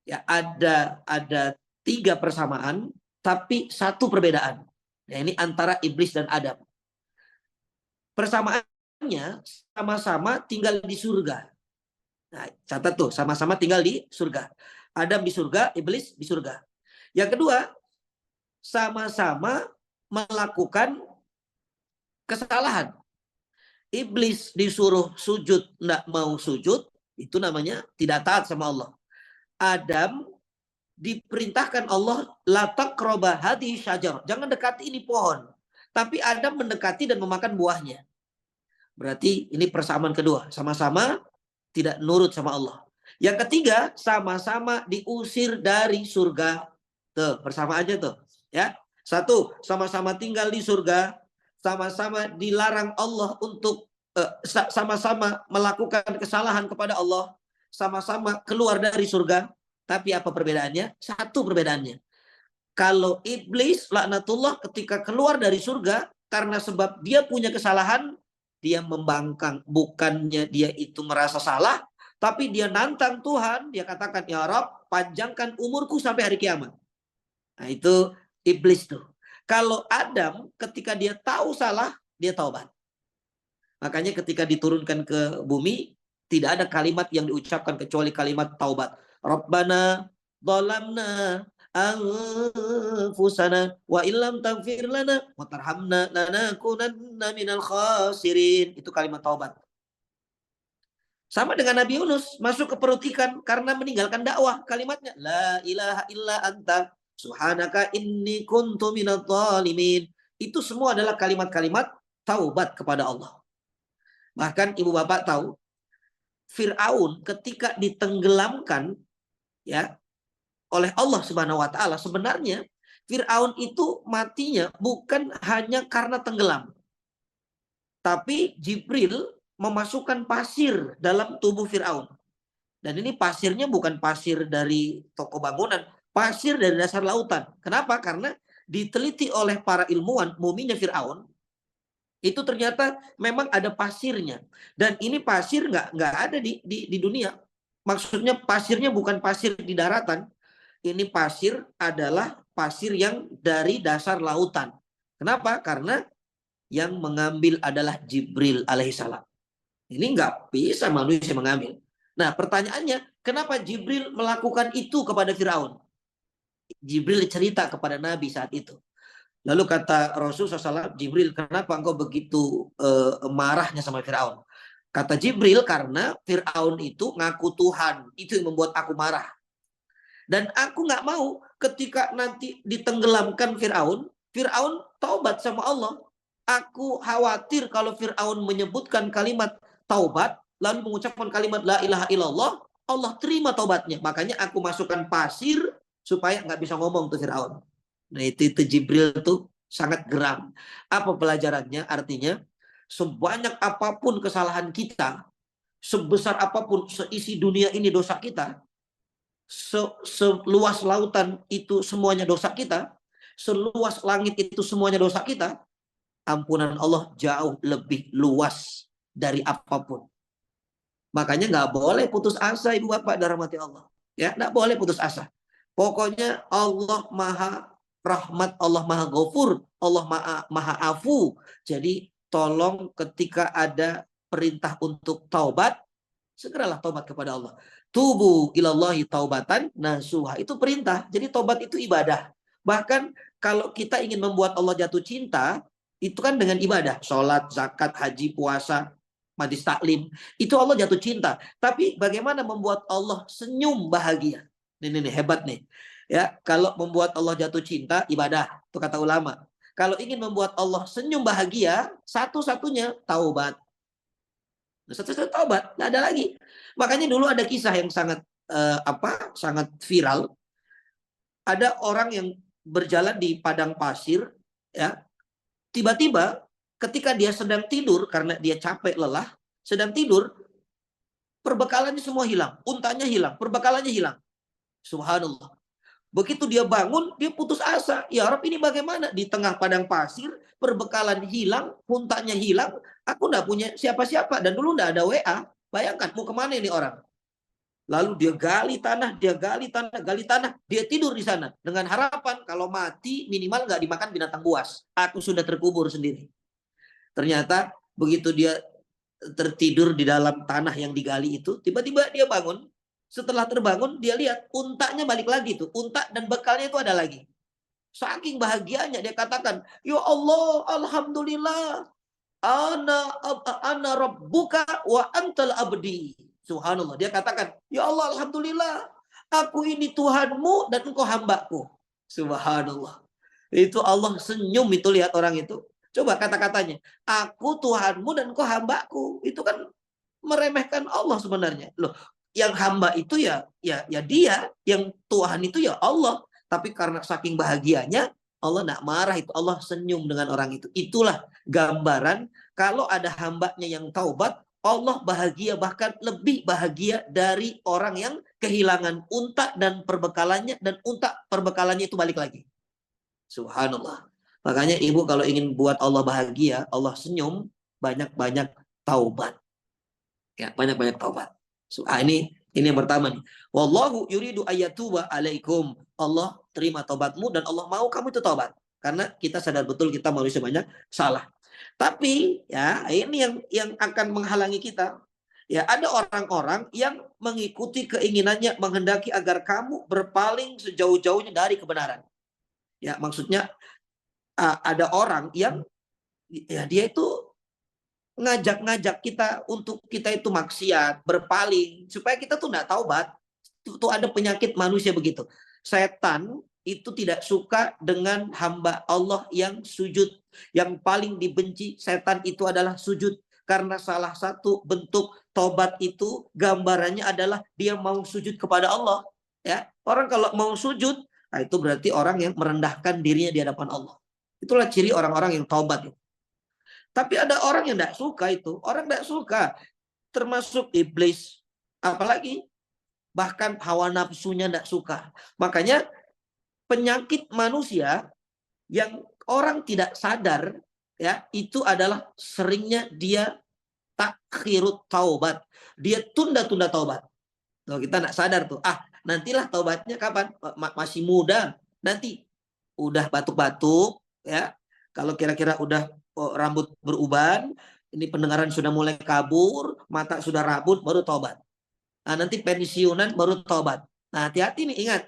Ya, ada 3 persamaan, tapi 1 perbedaan. Ya, ini antara iblis dan Adam. Persamaannya sama-sama tinggal di surga. Nah, catat tuh, sama-sama tinggal di surga. Adam di surga, iblis di surga. Yang kedua, sama-sama melakukan kesalahan. Iblis disuruh sujud, tidak mau sujud, itu namanya tidak taat sama Allah. Adam diperintahkan Allah la taqraba hadhihi syajar. Jangan dekati ini pohon. Tapi Adam mendekati dan memakan buahnya. Berarti ini persamaan kedua, sama-sama tidak nurut sama Allah. Yang ketiga, sama-sama diusir dari surga. Tuh, bersama aja tuh, ya. Satu, sama-sama tinggal di surga, sama-sama dilarang Allah untuk sama-sama melakukan kesalahan kepada Allah, sama-sama keluar dari surga. Tapi apa perbedaannya? Satu perbedaannya. Kalau iblis laknatullah ketika keluar dari surga karena sebab dia punya kesalahan, dia membangkang. Bukannya dia itu merasa salah, tapi dia nantang Tuhan. Dia katakan, ya Rabb, panjangkan umurku sampai hari kiamat. Nah itu iblis tuh. Kalau Adam ketika dia tahu salah, dia taubat. Makanya ketika diturunkan ke bumi, tidak ada kalimat yang diucapkan kecuali kalimat taubat. Rabbana dhalamna anfusana wa illam taghfir lana wa tarhamna lanakunanna minal khasirin. Itu kalimat taubat. Sama dengan Nabi Yunus masuk ke perut ikan karena meninggalkan dakwah. Kalimatnya la ilaha illa anta subhanaka inni kuntu minadh dhalimin. Itu semua adalah kalimat-kalimat taubat kepada Allah. Bahkan ibu bapak tahu Fir'aun ketika ditenggelamkan ya oleh Allah Subhanahu wa taala, sebenarnya Fir'aun itu matinya bukan hanya karena tenggelam. Tapi Jibril memasukkan pasir dalam tubuh Fir'aun. Dan ini pasirnya bukan pasir dari toko bangunan, pasir dari dasar lautan. Kenapa? Karena diteliti oleh para ilmuwan, muminya Fir'aun itu ternyata memang ada pasirnya. Dan ini pasir nggak ada di dunia. Maksudnya pasirnya bukan pasir di daratan. Ini pasir adalah pasir yang dari dasar lautan. Kenapa? Karena yang mengambil adalah Jibril alaihissalam. Ini nggak bisa manusia mengambil. Nah pertanyaannya, kenapa Jibril melakukan itu kepada Firaun? Jibril cerita kepada Nabi saat itu. Lalu kata Rasulullah SAW, Jibril, kenapa engkau begitu marahnya sama Firaun? Kata Jibril, karena Firaun itu ngaku Tuhan. Itu yang membuat aku marah. Dan aku nggak mau ketika nanti ditenggelamkan Firaun, Firaun taubat sama Allah. Aku khawatir kalau Firaun menyebutkan kalimat taubat, lalu mengucapkan kalimat la ilaha illallah, Allah terima taubatnya. Makanya aku masukkan pasir supaya nggak bisa ngomong tuh Firaun. Nah itu Jibril tuh sangat geram. Apa pelajarannya? Artinya sebanyak apapun kesalahan kita, sebesar apapun seisi dunia ini dosa kita, seluas lautan itu semuanya dosa kita, seluas langit itu semuanya dosa kita, ampunan Allah jauh lebih luas dari apapun. Makanya nggak boleh putus asa ibu bapak dirahmati Allah. Ya, nggak boleh putus asa. Pokoknya Allah maha rahmat, Allah maha ghafur, Allah maha afu. Jadi tolong ketika ada perintah untuk taubat, segeralah taubat kepada Allah. Tubu ilallahi taubatan nasuha. Itu perintah. Jadi taubat itu ibadah. Bahkan kalau kita ingin membuat Allah jatuh cinta, itu kan dengan ibadah. Sholat, zakat, haji, puasa, majlis taklim. Itu Allah jatuh cinta. Tapi bagaimana membuat Allah senyum bahagia? Ini hebat nih. Ya, kalau membuat Allah jatuh cinta, ibadah. Itu kata ulama. Kalau ingin membuat Allah senyum bahagia, satu-satunya taubat. Satu-satunya taubat, nggak ada lagi. Makanya dulu ada kisah yang sangat sangat viral. Ada orang yang berjalan di padang pasir, ya. Tiba-tiba ketika dia sedang tidur karena dia capek lelah, sedang tidur, perbekalannya semua hilang, untanya hilang, perbekalannya hilang. Subhanallah. Begitu dia bangun, dia putus asa. Ya Rabb, ini bagaimana? Di tengah padang pasir, perbekalan hilang, untanya hilang, aku nggak punya siapa-siapa. Dan dulu nggak ada WA. Bayangkan, mau kemana ini orang? Lalu dia gali tanah, dia tidur di sana. Dengan harapan, kalau mati, minimal nggak dimakan binatang buas. Aku sudah terkubur sendiri. Ternyata, begitu dia tertidur di dalam tanah yang digali itu, tiba-tiba dia bangun. Setelah terbangun, dia lihat untanya balik lagi tuh. Unta dan bekalnya itu ada lagi. Saking bahagianya dia katakan, ya Allah, alhamdulillah, ana rabbuka wa antal abdi. Subhanallah. Dia katakan, ya Allah, alhamdulillah, Aku ini Tuhanmu dan engkau hambaku. Subhanallah. Itu Allah senyum itu, lihat orang itu. Coba kata-katanya. Aku Tuhanmu dan engkau hambaku. Itu kan meremehkan Allah sebenarnya. Loh, yang hamba itu ya dia, yang Tuhan itu ya Allah. Tapi karena saking bahagianya, Allah tidak marah, itu Allah senyum dengan orang itu. Itulah gambaran kalau ada hambanya yang taubat, Allah bahagia, bahkan lebih bahagia dari orang yang kehilangan unta dan perbekalannya, dan unta perbekalannya itu balik lagi. Subhanallah. Makanya ibu kalau ingin buat Allah bahagia, Allah senyum, banyak-banyak taubat. Ya, banyak-banyak taubat. Ini yang pertama nih. Wallahu yuridu ayatuba alaikum. Allah terima taubatmu dan Allah mau kamu itu taubat. Karena kita sadar betul kita manusia banyak salah. Tapi ya ini yang akan menghalangi kita. Ya, ada orang-orang yang mengikuti keinginannya, menghendaki agar kamu berpaling sejauh-jauhnya dari kebenaran. Ya, maksudnya ada orang yang ya dia itu ngajak-ngajak kita untuk kita itu maksiat, berpaling, supaya kita tuh nggak taubat. Itu ada penyakit manusia begitu. Setan itu tidak suka dengan hamba Allah yang sujud. Yang paling dibenci setan itu adalah sujud. Karena salah satu bentuk taubat itu gambarannya adalah dia mau sujud kepada Allah. Ya, orang kalau mau sujud, nah itu berarti orang yang merendahkan dirinya di hadapan Allah. Itulah ciri orang-orang yang taubat. Tapi ada orang yang tidak suka itu. Orang tidak suka. Termasuk iblis. Apalagi bahkan hawa nafsunya tidak suka. Makanya penyakit manusia yang orang tidak sadar, ya, itu adalah seringnya dia takhirut taubat. Dia tunda-tunda taubat. Tuh, kita tidak sadar tuh. Nantilah taubatnya kapan? Masih muda. Nanti udah batuk-batuk, ya. Kalau kira-kira udah rambut beruban, ini pendengaran sudah mulai kabur, mata sudah rabun, baru taubat. Nah, nanti pensiunan baru taubat. Nah, hati-hati nih, ingat.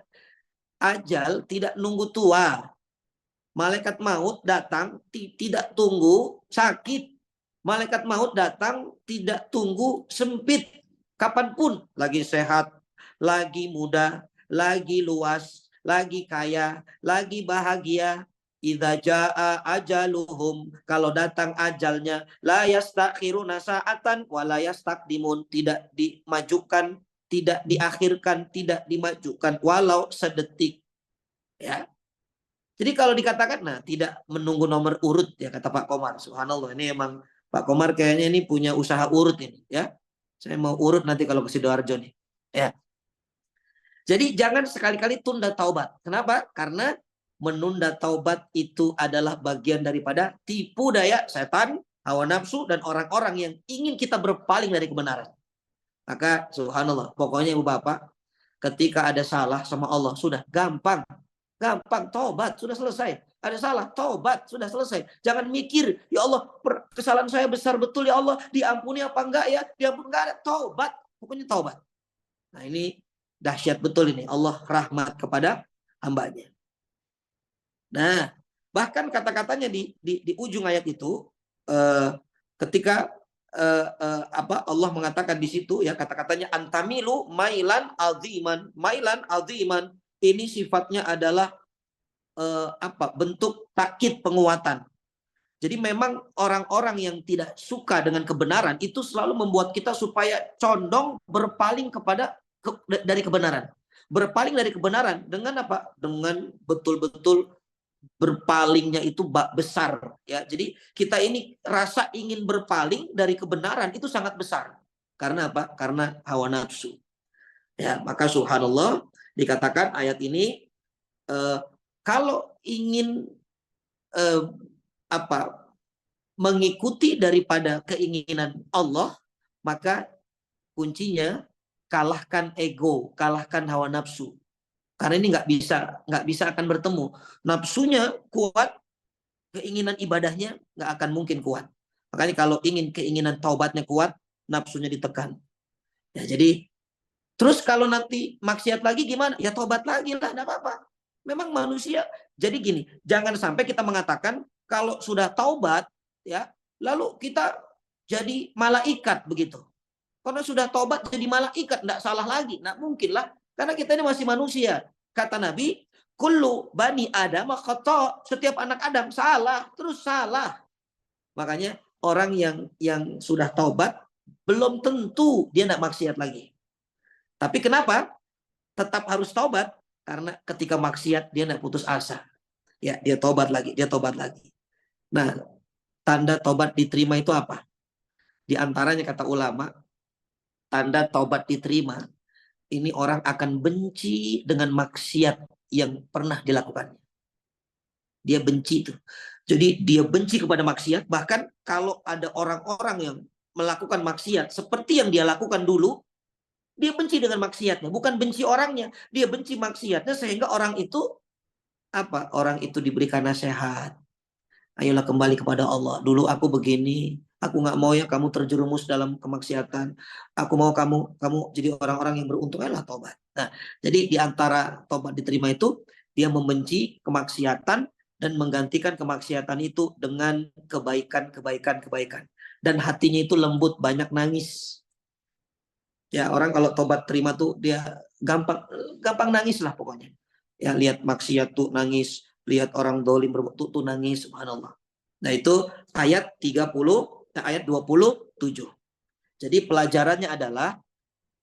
Ajal tidak nunggu tua. Malaikat maut datang, tidak tunggu sakit. Malaikat maut datang, tidak tunggu sempit. Kapanpun, lagi sehat, lagi muda, lagi luas, lagi kaya, lagi bahagia. Idza jaa ajaluhum, kalau datang ajalnya, la yastakhiruna sa'atan wa la yastaqdimun, tidak dimajukan, tidak diakhirkan, tidak dimajukan walau sedetik. Ya. Jadi kalau dikatakan tidak menunggu nomor urut, ya kata Pak Komar. Subhanallah, ini emang Pak Komar kayaknya ini punya usaha urut ini, ya. Saya mau urut nanti kalau ke Sidoarjo nih, ya. Jadi jangan sekali-kali tunda taubat. Kenapa? Karena menunda taubat itu adalah bagian daripada tipu daya setan, hawa nafsu, dan orang-orang yang ingin kita berpaling dari kebenaran. Maka subhanallah, pokoknya ibu bapak, ketika ada salah sama Allah, sudah gampang taubat, sudah selesai. Ada salah, taubat, sudah selesai. Jangan mikir, ya Allah, kesalahan saya besar betul ya Allah, diampuni apa enggak ya? Diampuni enggak ada, taubat, pokoknya taubat. Nah, ini dahsyat betul ini, Allah rahmat kepada hambanya. Nah, bahkan kata-katanya di ujung ayat itu, ketika Allah mengatakan di situ, ya, kata-katanya antamilu mailan aziman. Ini sifatnya adalah bentuk takkid, penguatan. Jadi memang orang-orang yang tidak suka dengan kebenaran itu selalu membuat kita supaya condong berpaling dari kebenaran. Berpaling dari kebenaran dengan apa? Dengan betul-betul berpalingnya itu besar, ya. Jadi kita ini rasa ingin berpaling dari kebenaran itu sangat besar. Karena apa? Karena hawa nafsu. Ya, maka subhanallah dikatakan ayat ini kalau ingin mengikuti daripada keinginan Allah, maka kuncinya kalahkan ego, kalahkan hawa nafsu. Karena ini nggak bisa akan bertemu. Nafsunya kuat, keinginan ibadahnya nggak akan mungkin kuat. Makanya kalau ingin keinginan taubatnya kuat, nafsunya ditekan. Ya, jadi terus kalau nanti maksiat lagi gimana? Ya taubat lagi lah, nggak apa-apa. Memang manusia. Jadi gini, jangan sampai kita mengatakan kalau sudah taubat, ya, lalu kita jadi malaikat begitu. Karena sudah taubat jadi malaikat, nggak salah lagi. Nggak mungkin lah. Karena kita ini masih manusia. Kata Nabi, kullu bani Adam khata'. Setiap anak Adam salah, terus salah. Makanya orang yang sudah taubat belum tentu dia tidak maksiat lagi. Tapi kenapa? Tetap harus taubat karena ketika maksiat dia tidak putus asa. Ya, dia taubat lagi, dia taubat lagi. Nah, tanda taubat diterima itu apa? Di antaranya kata ulama, tanda taubat diterima, ini orang akan benci dengan maksiat yang pernah dilakukannya. Dia benci itu. Jadi dia benci kepada maksiat, bahkan kalau ada orang-orang yang melakukan maksiat seperti yang dia lakukan dulu, dia benci dengan maksiatnya, bukan benci orangnya, dia benci maksiatnya sehingga orang itu Orang itu diberikan nasihat. Ayolah kembali kepada Allah. Dulu aku begini, aku nggak mau ya kamu terjerumus dalam kemaksiatan. Aku mau kamu jadi orang-orang yang beruntung. Ayolah tobat. Nah, jadi di antara tobat diterima itu dia membenci kemaksiatan dan menggantikan kemaksiatan itu dengan kebaikan. Dan hatinya itu lembut, banyak nangis. Ya, orang kalau tobat terima tuh dia gampang nangis lah pokoknya. Ya, lihat maksiat tuh nangis, lihat orang dolim tuh nangis, subhanallah. Nah, itu ayat 27. Jadi pelajarannya adalah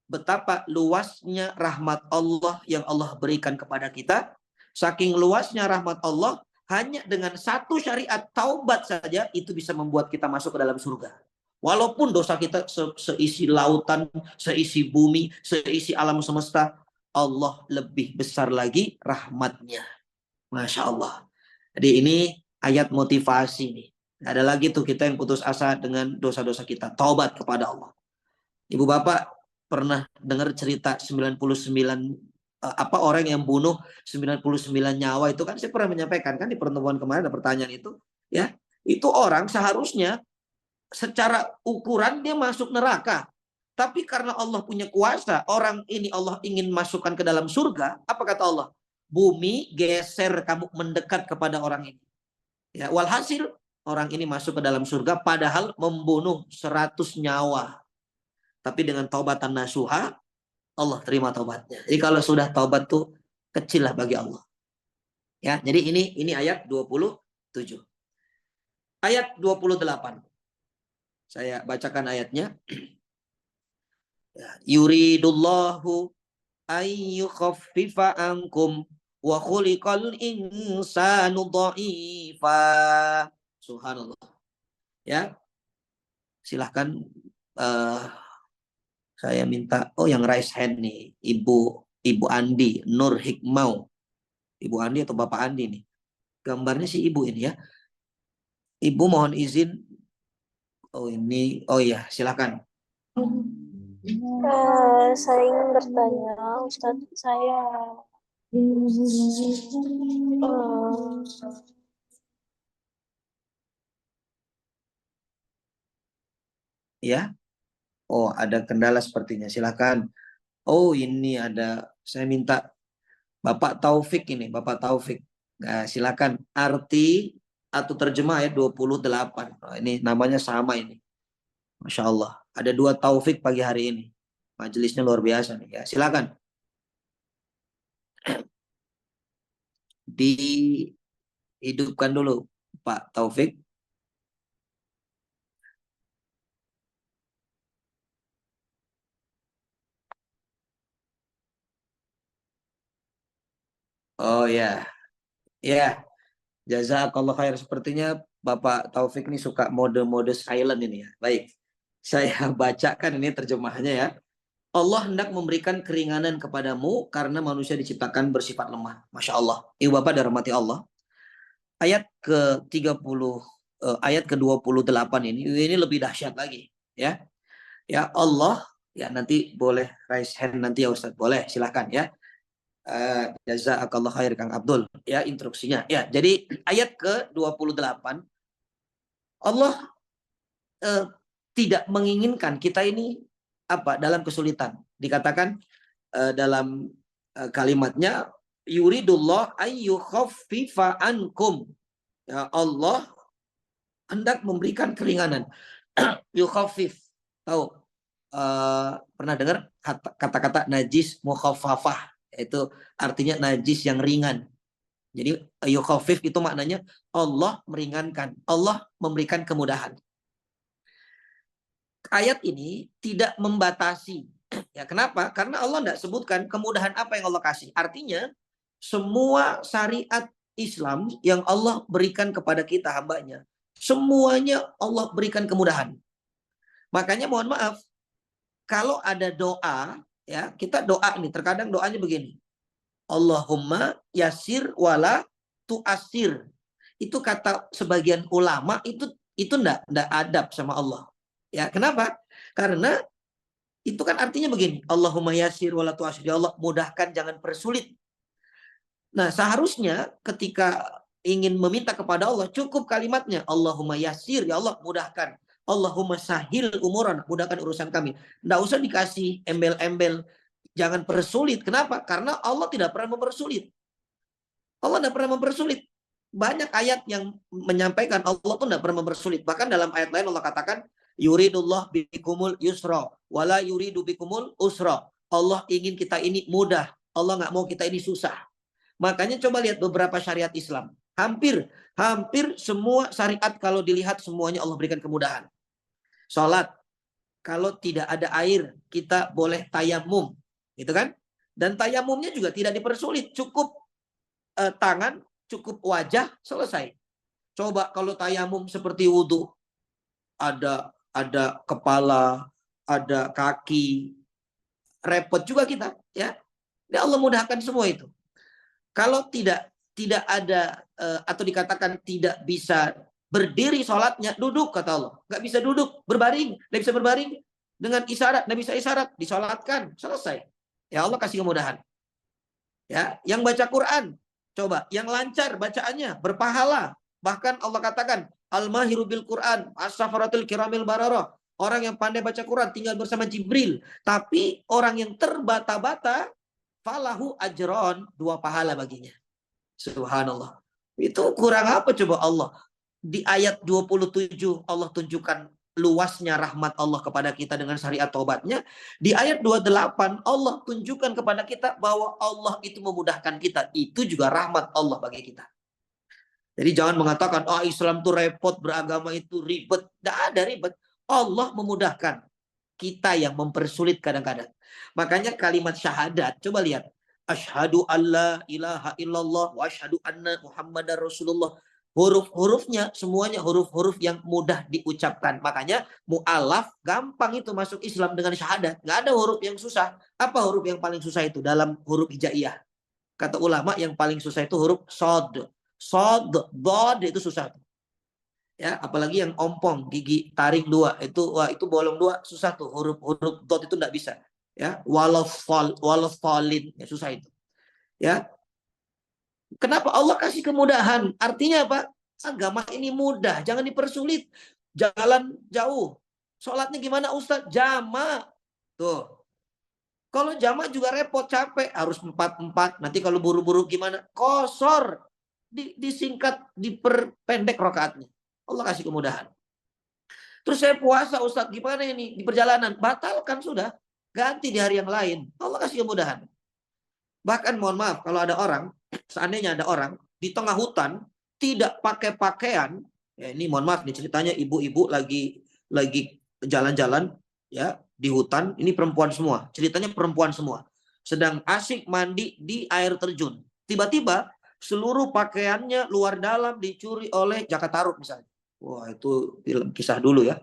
betapa luasnya rahmat Allah yang Allah berikan kepada kita. Saking luasnya rahmat Allah, hanya dengan satu syariat taubat saja itu bisa membuat kita masuk ke dalam surga. Walaupun dosa kita seisi lautan, seisi bumi, seisi alam semesta, Allah lebih besar lagi rahmatnya. Masya Allah. Jadi ini ayat motivasi nih. Gak ada lagi tuh kita yang putus asa dengan dosa-dosa kita. Taubat kepada Allah. Ibu bapak pernah dengar cerita 99 orang yang bunuh 99 nyawa itu kan saya pernah menyampaikan kan di pertemuan kemarin ada pertanyaan itu. Ya, itu orang seharusnya secara ukuran dia masuk neraka. Tapi karena Allah punya kuasa, orang ini Allah ingin masukkan ke dalam surga. Apa kata Allah? Bumi geser kamu mendekat kepada orang ini. Ya, walhasil orang ini masuk ke dalam surga padahal membunuh 100 nyawa. Tapi dengan taubatan nasuha, Allah terima taubatnya. Jadi kalau sudah taubat tuh kecil lah bagi Allah. Ya, jadi ini ayat 27. Ayat 28. Saya bacakan ayatnya. Yuridullahu ayyukhaffifa ankum wa khuliqal insanu dha'ifa. Subhanallah. Ya. Silahkan saya minta yang raise hand nih, Ibu Andi Nur Hikmau. Ibu Andi atau Bapak Andi nih. Gambarnya si Ibu ini ya. Ibu mohon izin. Oh iya, silakan. Saya ingin bertanya, Ustadz, saya Ya. Oh, ada kendala sepertinya. Silakan. Oh, ini ada. Saya minta Bapak Taufik ini, Bapak Taufik. Nah, silakan arti atau terjemah ayat 28. Nah, ini namanya sama ini. Masya Allah. Ada 2 Taufik pagi hari ini. Majelisnya luar biasa nih ya. Silakan. Dihidupkan dulu Pak Taufik. Oh ya. Ya. Jazakallah khair. Sepertinya Bapak Taufik ini suka mode-mode silent ini ya. Baik. Saya bacakan ini terjemahnya ya. Allah hendak memberikan keringanan kepadamu karena manusia diciptakan bersifat lemah. Masya Allah. Ibu Bapak dirahmati Allah. Ayat ke-30, ayat ke-28 ini lebih dahsyat lagi. Ya. Ya Allah, ya nanti boleh raise hand nanti ya Ustaz. Boleh, silakan ya. Jazakallah khair Kang Abdul. Ya, instruksinya. Ya, jadi ayat ke-28 Allah tidak menginginkan kita ini dalam kesulitan. Dikatakan dalam kalimatnya yuridullah ayyukhaffifa ankum. Ya, Allah hendak memberikan keringanan. Yukhaffif. Tahu? pernah dengar kata-kata najis mukhaffafah, itu artinya najis yang ringan. Jadi yukhafif itu maknanya Allah meringankan, Allah memberikan kemudahan. Ayat ini tidak membatasi. Ya, kenapa? Karena Allah tidak sebutkan kemudahan apa yang Allah kasih. Artinya semua syariat Islam yang Allah berikan kepada kita hambanya, semuanya Allah berikan kemudahan. Makanya mohon maaf, kalau ada doa, ya kita doa nih, terkadang doanya begini. Allahumma yasir wala tu'asir. Itu kata sebagian ulama itu enggak adab sama Allah. Ya, kenapa? Karena itu kan artinya begini, Allahumma yasir wala tu'asir. Ya Allah, mudahkan, jangan persulit. Nah, seharusnya ketika ingin meminta kepada Allah, cukup kalimatnya Allahumma yasir, ya Allah mudahkan. Allahumma sahil umuran, mudahkan urusan kami. Nggak usah dikasih embel-embel, jangan persulit. Kenapa? Karena Allah tidak pernah mempersulit. Allah tidak pernah mempersulit. Banyak ayat yang menyampaikan Allah pun tidak pernah mempersulit. Bahkan dalam ayat lain Allah katakan, yuridullah bikumul yusra, wala yuridu bikumul usra. Allah ingin kita ini mudah. Allah nggak mau kita ini susah. Makanya coba lihat beberapa syariat Islam. Hampir semua syariat kalau dilihat semuanya Allah berikan kemudahan. Sholat, kalau tidak ada air, kita boleh tayamum. Gitu kan? Dan tayamumnya juga tidak dipersulit. Cukup tangan, cukup wajah, selesai. Coba kalau tayamum seperti wudhu. Ada kepala, ada kaki. Repot juga kita. Ya, Allah mudahkan semua itu. Kalau tidak ada atau dikatakan tidak bisa berdiri sholatnya, duduk kata Allah. Nggak bisa duduk, berbaring. Nggak bisa berbaring dengan isyarat. Nggak bisa isyarat, disolatkan. Selesai. Ya Allah kasih kemudahan. Ya, yang baca Quran, coba. Yang lancar bacaannya, berpahala. Bahkan Allah katakan, Al-Mahiru bil Quran, As-Safaratul Kiramil Bararah. Orang yang pandai baca Quran tinggal bersama Jibril. Tapi orang yang terbata-bata, falahu ajron, 2 pahala baginya. Subhanallah. Itu kurang apa coba Allah? Di ayat 27 Allah tunjukkan luasnya rahmat Allah kepada kita dengan syariat taubatnya. Di ayat 28 Allah tunjukkan kepada kita bahwa Allah itu memudahkan kita. Itu juga rahmat Allah bagi kita. Jadi jangan mengatakan, Islam itu repot, beragama itu ribet. Tidak ada ribet. Allah memudahkan. Kita yang mempersulit kadang-kadang. Makanya kalimat syahadat, coba lihat. Asyhadu alla ilaha illallah wa asyhadu anna Muhammadar Rasulullah. Huruf-hurufnya semuanya huruf-huruf yang mudah diucapkan. Makanya mu'alaf gampang itu masuk Islam dengan syahadat. Nggak ada huruf yang susah. Apa huruf yang paling susah itu dalam huruf hijaiyah? Kata ulama yang paling susah itu huruf sod. Sod, dod itu susah. Ya, apalagi yang ompong, gigi taring 2 itu bolong 2 susah tuh, huruf dot itu enggak bisa. Ya, walau falin, ya susah itu. Ya. Kenapa Allah kasih kemudahan? Artinya apa? Agama ini mudah, jangan dipersulit. Jalan jauh. Sholatnya gimana Ustaz? Jamak. Tuh. Kalau jamak juga repot, capek, harus 4-4. Nanti kalau buru-buru gimana? Kosor. Disingkat, diperpendek rakaatnya. Allah kasih kemudahan. Terus saya puasa Ustadz, gimana ini? Di perjalanan, batalkan sudah. Ganti di hari yang lain. Allah kasih kemudahan. Bahkan mohon maaf, kalau ada orang, seandainya ada orang, di tengah hutan, tidak pakai pakaian, ya ini mohon maaf, nih ceritanya ibu-ibu lagi jalan-jalan ya di hutan, ini perempuan semua. Ceritanya perempuan semua. Sedang asik mandi di air terjun. Tiba-tiba, seluruh pakaiannya luar dalam dicuri oleh Jakarta misalnya. Wah, itu film kisah dulu ya.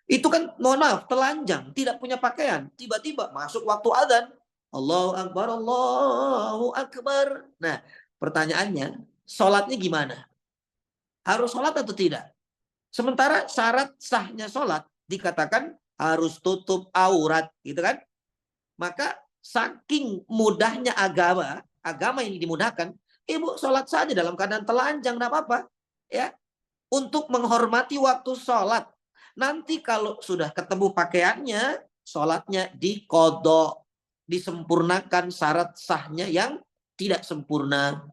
Itu kan mohon maaf, telanjang, tidak punya pakaian. Tiba-tiba masuk waktu azan. Allahu Akbar, Allahu Akbar. Nah, pertanyaannya, sholatnya gimana? Harus sholat atau tidak? Sementara syarat sahnya sholat dikatakan harus tutup aurat, gitu kan? Maka saking mudahnya agama ini dimudahkan, ibu sholat saja dalam keadaan telanjang, tidak apa-apa. Ya, untuk menghormati waktu sholat. Nanti kalau sudah ketemu pakaiannya, sholatnya diqodho, disempurnakan syarat sahnya yang tidak sempurna.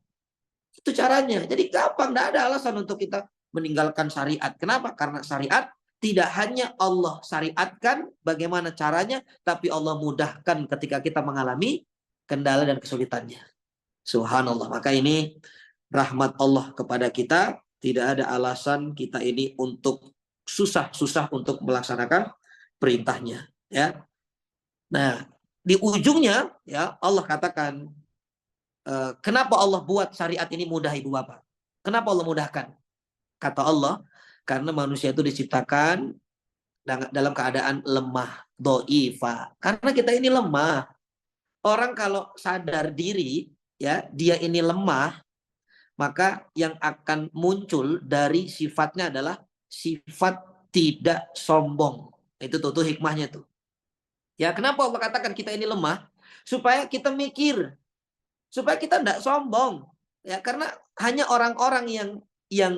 Itu caranya. Jadi gampang, tidak ada alasan untuk kita meninggalkan syariat. Kenapa? Karena syariat tidak hanya Allah syariatkan bagaimana caranya, tapi Allah mudahkan ketika kita mengalami kendala dan kesulitannya. Subhanallah. Maka ini rahmat Allah kepada kita. Tidak ada alasan kita ini untuk susah-susah untuk melaksanakan perintahnya. Ya. Nah, di ujungnya ya Allah katakan, kenapa Allah buat syariat ini mudah ibu bapak? Kenapa Allah mudahkan? Kata Allah, karena manusia itu diciptakan dalam keadaan lemah, doifa. Karena kita ini lemah. Orang kalau sadar diri, ya dia ini lemah, maka yang akan muncul dari sifatnya adalah sifat tidak sombong. Itu tuh hikmahnya tuh. Ya, kenapa Allah katakan kita ini lemah? Supaya kita mikir, supaya kita tidak sombong. Ya, karena hanya orang-orang yang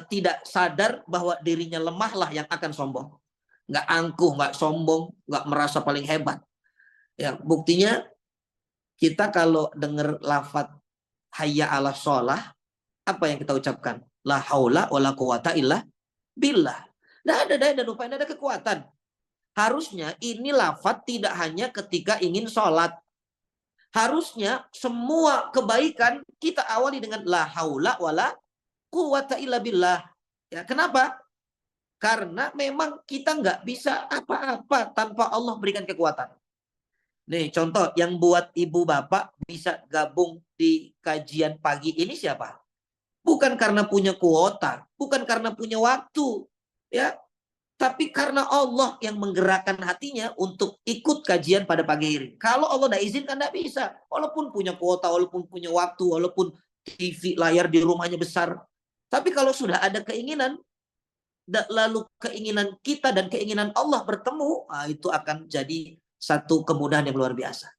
tidak sadar bahwa dirinya lemah lah yang akan sombong. Nggak angkuh, nggak sombong, nggak merasa paling hebat. Ya, buktinya kita kalau dengar lafaz hayya ala sholah, apa yang kita ucapkan? La haula wala quwata illa billah. Nggak ada daya dan upaya, nggak ada kekuatan. Harusnya ini lafaz tidak hanya ketika ingin sholat. Harusnya semua kebaikan kita awali dengan la haula wala quwata illa billah. Ya, kenapa? Karena memang kita nggak bisa apa-apa tanpa Allah berikan kekuatan. Nih contoh yang buat ibu bapak bisa gabung di kajian pagi ini siapa? Bukan karena punya kuota, bukan karena punya waktu, ya, tapi karena Allah yang menggerakkan hatinya untuk ikut kajian pada pagi hari. Kalau Allah tidak izinkan tidak bisa, walaupun punya kuota, walaupun punya waktu, walaupun TV layar di rumahnya besar. Tapi kalau sudah ada keinginan, lalu keinginan kita dan keinginan Allah bertemu, itu akan jadi satu kemudahan yang luar biasa.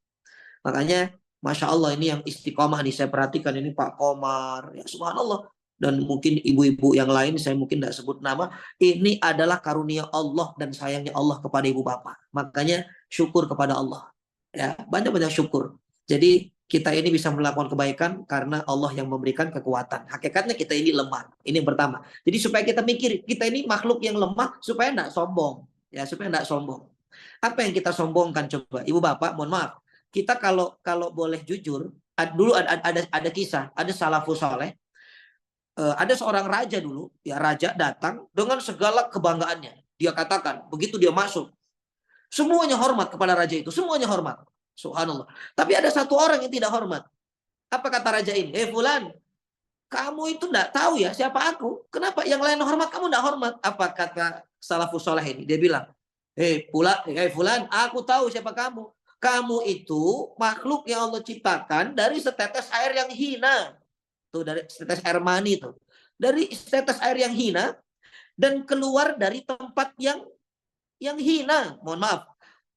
Makanya, Masya Allah ini yang istiqomah nih saya perhatikan ini Pak Komar, ya subhanallah. Dan mungkin ibu-ibu yang lain, saya mungkin tidak sebut nama, ini adalah karunia Allah dan sayangnya Allah kepada ibu bapak. Makanya syukur kepada Allah. Ya, banyak-banyak syukur. Jadi kita ini bisa melakukan kebaikan karena Allah yang memberikan kekuatan. Hakikatnya kita ini lemah. Ini yang pertama. Jadi supaya kita mikir, kita ini makhluk yang lemah supaya tidak sombong. Ya, supaya tidak sombong. Apa yang kita sombongkan coba? Ibu bapak, mohon maaf. Kita kalau boleh jujur, dulu ada kisah, ada salafus saleh. Ada seorang raja dulu, ya raja datang dengan segala kebanggaannya. Dia katakan, begitu dia masuk, semuanya hormat kepada raja itu, semuanya hormat. Subhanallah. Tapi ada satu orang yang tidak hormat. Apa kata raja ini? Fulan, kamu itu tidak tahu ya siapa aku. Kenapa yang lain hormat, kamu tidak hormat? Apa kata salafus saleh ini? Dia bilang, Fulan, aku tahu siapa kamu. Kamu itu makhluk yang Allah ciptakan dari setetes air yang hina. Tuh, dari setetes air mani itu. Dari setetes air yang hina dan keluar dari tempat yang hina. Mohon maaf.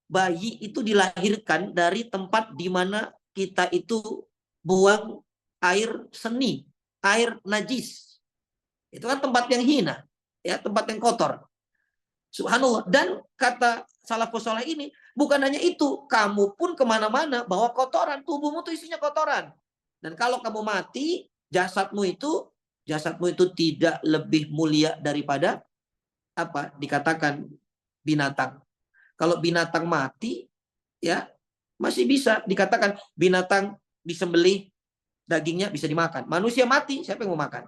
Bayi itu dilahirkan dari tempat di mana kita itu buang air seni, air najis. Itu kan tempat yang hina, ya, tempat yang kotor. Subhanallah. Dan kata salafus saleh ini, bukan hanya itu, kamu pun kemana-mana bawa kotoran, tubuhmu itu isinya kotoran. Dan kalau kamu mati, jasadmu itu tidak lebih mulia daripada apa dikatakan binatang. Kalau binatang mati, ya masih bisa dikatakan binatang disembelih, dagingnya bisa dimakan. Manusia mati, siapa yang mau makan?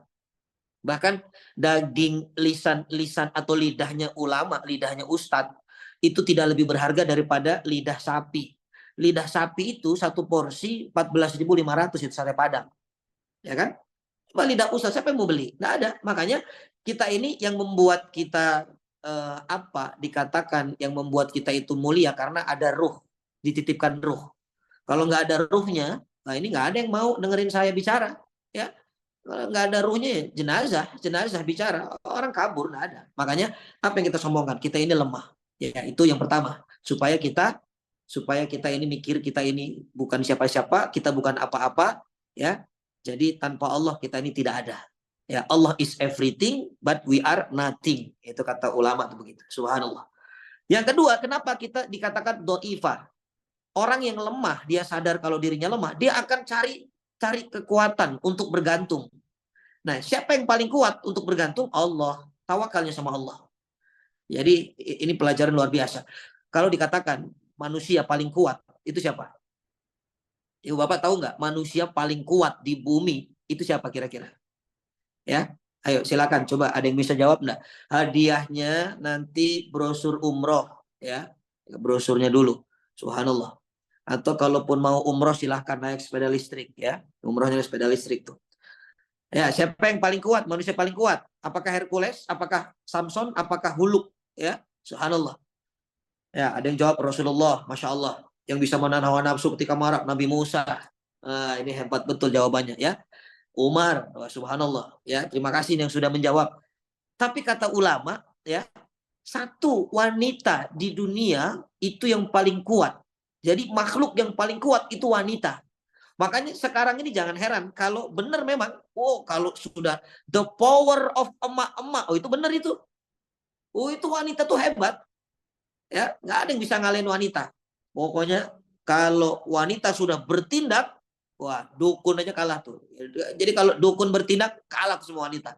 Bahkan daging lisan atau lidahnya ulama, lidahnya ustadz, itu tidak lebih berharga daripada lidah sapi. Lidah sapi itu satu porsi 14.500 itu sate Padang. Ya kan? Coba lidah ustadz, siapa yang mau beli? Nggak ada. Makanya kita ini yang membuat kita dikatakan yang membuat kita itu mulia karena ada ruh, dititipkan ruh. Kalau nggak ada ruhnya, nah ini nggak ada yang mau dengerin saya bicara. Ya. Kalau nggak ada ruhnya, jenazah bicara, orang kabur, nggak ada. Makanya apa yang kita sombongkan? Kita ini lemah. Ya, itu yang pertama. Supaya kita ini mikir kita ini bukan siapa-siapa, kita bukan apa-apa, ya. Jadi tanpa Allah kita ini tidak ada. Ya, Allah is everything, but we are nothing. Itu kata ulama itu begitu. Subhanallah. Yang kedua, kenapa kita dikatakan do'ifah? Orang yang lemah, dia sadar kalau dirinya lemah, dia akan cari kekuatan untuk bergantung. Nah, siapa yang paling kuat untuk bergantung? Allah. Tawakalnya sama Allah. Jadi ini pelajaran luar biasa. Kalau dikatakan manusia paling kuat, itu siapa? Ibu Bapak tahu nggak manusia paling kuat di bumi itu siapa kira-kira? Ya, ayo silakan coba ada yang bisa jawab nggak? Hadiahnya nanti brosur umroh ya, brosurnya dulu. Subhanallah. Atau kalaupun mau umroh silahkan naik sepeda listrik ya. Umrohnya sepeda listrik tuh. Ya, siapa yang paling kuat? Manusia paling kuat? Apakah Hercules? Apakah Samson? Apakah Huluk? Ya, subhanallah. Ya, ada yang jawab Rasulullah, masya Allah, yang bisa menahan hawa nafsu ketika marah, Nabi Musa. Ini hebat betul jawabannya ya. Umar, subhanallah. Ya, terima kasih yang sudah menjawab. Tapi kata ulama, ya, satu wanita di dunia itu yang paling kuat. Jadi makhluk yang paling kuat itu wanita. Makanya sekarang ini jangan heran kalau benar memang, kalau sudah the power of emak-emak, itu benar itu. Itu wanita tuh hebat. Ya, nggak ada yang bisa ngalahin wanita. Pokoknya kalau wanita sudah bertindak, wah, dukun aja kalah tuh. Jadi kalau dukun bertindak, kalah semua wanita.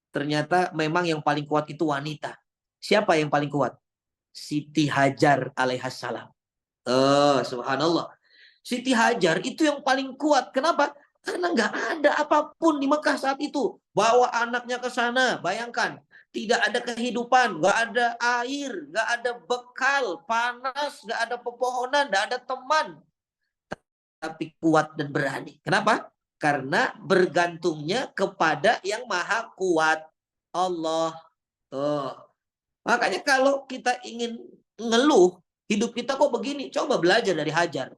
Ternyata memang yang paling kuat itu wanita. Siapa yang paling kuat? Siti Hajar alaihassalam. Subhanallah. Siti Hajar itu yang paling kuat. Kenapa? Karena nggak ada apapun di Mekah saat itu. Bawa anaknya ke sana, bayangkan. Tidak ada kehidupan, nggak ada air, nggak ada bekal, panas, nggak ada pepohonan, nggak ada teman. Tapi kuat dan berani. Kenapa? Karena bergantungnya kepada yang maha kuat. Allah. Makanya kalau kita ingin ngeluh, hidup kita kok begini, coba belajar dari Hajar.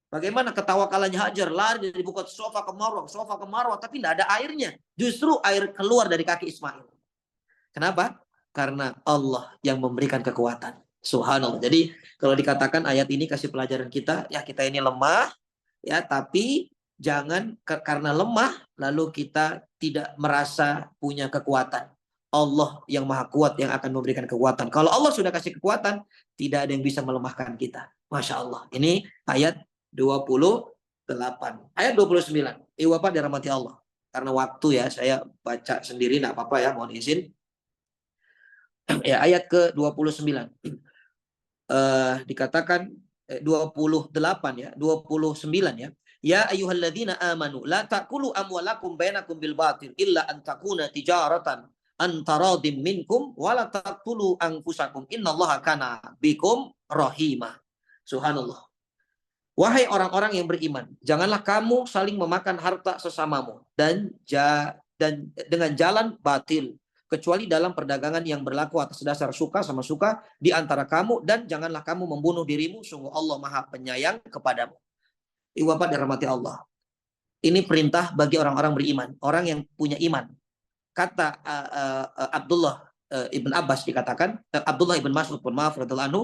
Bagaimana ketawakalannya Hajar, lari dari bukit Sofa ke Marwah, tapi tidak ada airnya. Justru air keluar dari kaki Ismail. Kenapa? Karena Allah yang memberikan kekuatan. Subhanallah. Jadi kalau dikatakan ayat ini kasih pelajaran kita, ya kita ini lemah, ya tapi jangan karena lemah lalu kita tidak merasa punya kekuatan. Allah yang maha kuat yang akan memberikan kekuatan. Kalau Allah sudah kasih kekuatan, tidak ada yang bisa melemahkan kita. Masya Allah. Ini ayat 28. Ayat 29. Ibu Bapak dirahmati Allah. Karena waktu ya, saya baca sendiri, tidak apa-apa ya, mohon izin. Ya, ayat ke-29. Dikatakan 28 ya, 29 ya. Ya ayyuhalladzina amanu la ta'kulu amwalakum bainakum bil batil illa an takuna tijaratan antaradim minkum wa la taqtulu anfusakum innallaha kana bikum rahima. Subhanallah. Wahai orang-orang yang beriman, janganlah kamu saling memakan harta sesamamu dan dengan jalan batil, kecuali dalam perdagangan yang berlaku atas dasar suka sama suka di antara kamu, dan janganlah kamu membunuh dirimu, sungguh Allah Maha Penyayang kepadamu. Ibu Bapak dirahmati Allah. Ini perintah bagi orang-orang beriman, orang yang punya iman. Kata Abdullah ibn Abbas dikatakan, Abdullah ibn Mas'ud pun maaf radhiyallahu anhu,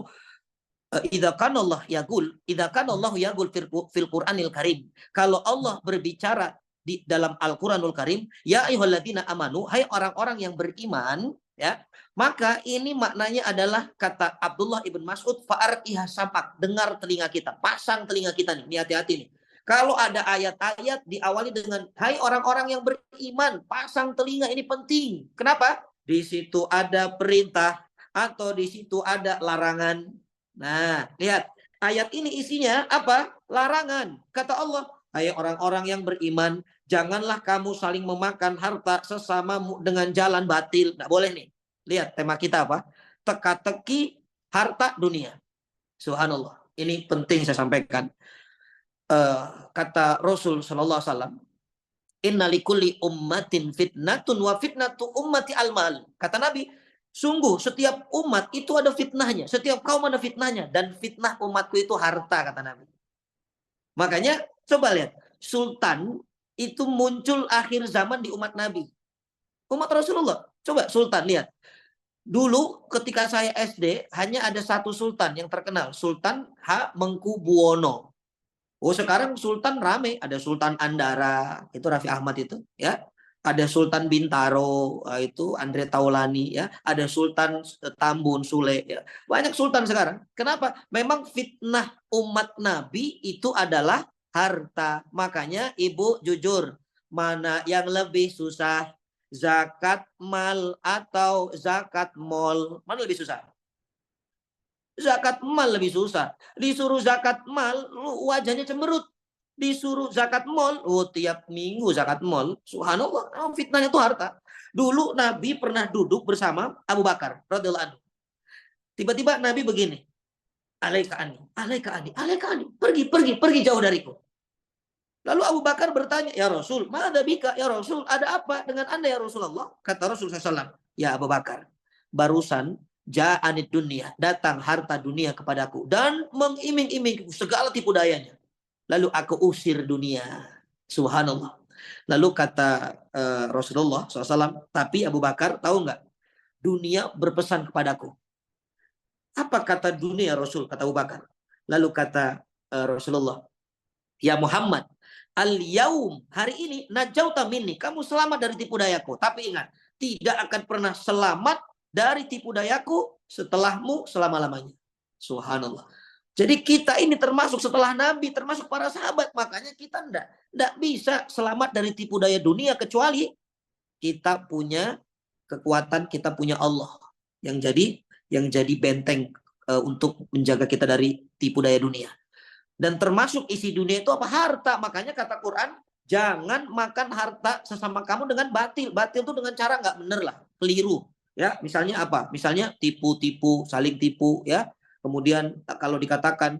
idza kana Allah yaqul fil Qur'anil Karim. Kalau Allah berbicara di dalam Al-Qur'anul Karim, ya ayyuhalladzina amanu, hai orang-orang yang beriman, ya. Maka ini maknanya adalah kata Abdullah ibn Mas'ud, fa'arqiha samak, dengar telinga kita, pasang telinga kita nih, ini hati-hati nih. Kalau ada ayat-ayat diawali dengan hai orang-orang yang beriman, pasang telinga, ini penting. Kenapa? Di situ ada perintah atau di situ ada larangan. Nah, lihat. Ayat ini isinya apa? Larangan. Kata Allah, hai orang-orang yang beriman, janganlah kamu saling memakan harta sesamamu dengan jalan batil. Nggak boleh nih. Lihat tema kita apa? Teka-teki harta dunia. Subhanallah. Ini penting saya sampaikan. Kata Rasul sallallahu alaihi wasallam, inna likulli ummatin fitnatun wa fitnatu ummati al-mal. Kata Nabi, sungguh setiap umat itu ada fitnahnya, setiap kaum ada fitnahnya, dan fitnah umatku itu harta, kata Nabi. Makanya coba lihat, sultan itu muncul akhir zaman di umat Nabi. Umat Rasulullah. Coba sultan lihat. Dulu ketika saya SD hanya ada satu sultan yang terkenal, Sultan Hamengkubuwono. Sekarang sultan rame, ada Sultan Andara, itu Raffi Ahmad itu, ya. Ada Sultan Bintaro, itu Andre Taulani, ya. Ada Sultan Tambun Sule, ya. Banyak sultan sekarang. Kenapa? Memang fitnah umat Nabi itu adalah harta. Makanya ibu jujur, mana yang lebih susah? zakat mal atau zakat mall? Mana lebih susah? Zakat mal lebih susah. Disuruh zakat mal, lu wajahnya cemberut. Disuruh zakat mall, tiap minggu zakat mall. Subhanallah, fitnahnya tuh harta. Dulu Nabi pernah duduk bersama Abu Bakar radhiyallahu anhu. Tiba-tiba Nabi begini, alaika ani, alaika ani, alaika ani, pergi jauh dariku. Lalu Abu Bakar bertanya, ya Rasul, mana bika, ya Rasul, ada apa dengan anda ya Rasulullah? Kata Rasul SAW, ya Abu Bakar, barusan ja'anid dunia, datang harta dunia kepadaku dan mengiming-iming segala tipu dayanya. Lalu aku usir dunia. Subhanallah. Lalu kata Rasulullah SAW, tapi Abu Bakar tahu nggak? Dunia berpesan kepadaku. Apa kata dunia Rasul? Kata Abu Bakar. Lalu kata Rasulullah, ya Muhammad, al-yaum, hari ini, najauta minni, kamu selamat dari tipu dayaku. Tapi ingat, tidak akan pernah selamat dari tipu dayaku setelahmu selama-lamanya. Subhanallah. Jadi kita ini termasuk setelah Nabi, termasuk para sahabat. Makanya kita tidak bisa selamat dari tipu daya dunia kecuali kita punya kekuatan, kita punya Allah yang jadi benteng untuk menjaga kita dari tipu daya dunia. Dan termasuk isi dunia itu apa? Harta. Makanya kata Quran, jangan makan harta sesama kamu dengan batil. Batil itu dengan cara nggak bener lah, keliru. Ya, misalnya apa? Misalnya tipu-tipu, saling tipu, ya. Kemudian kalau dikatakan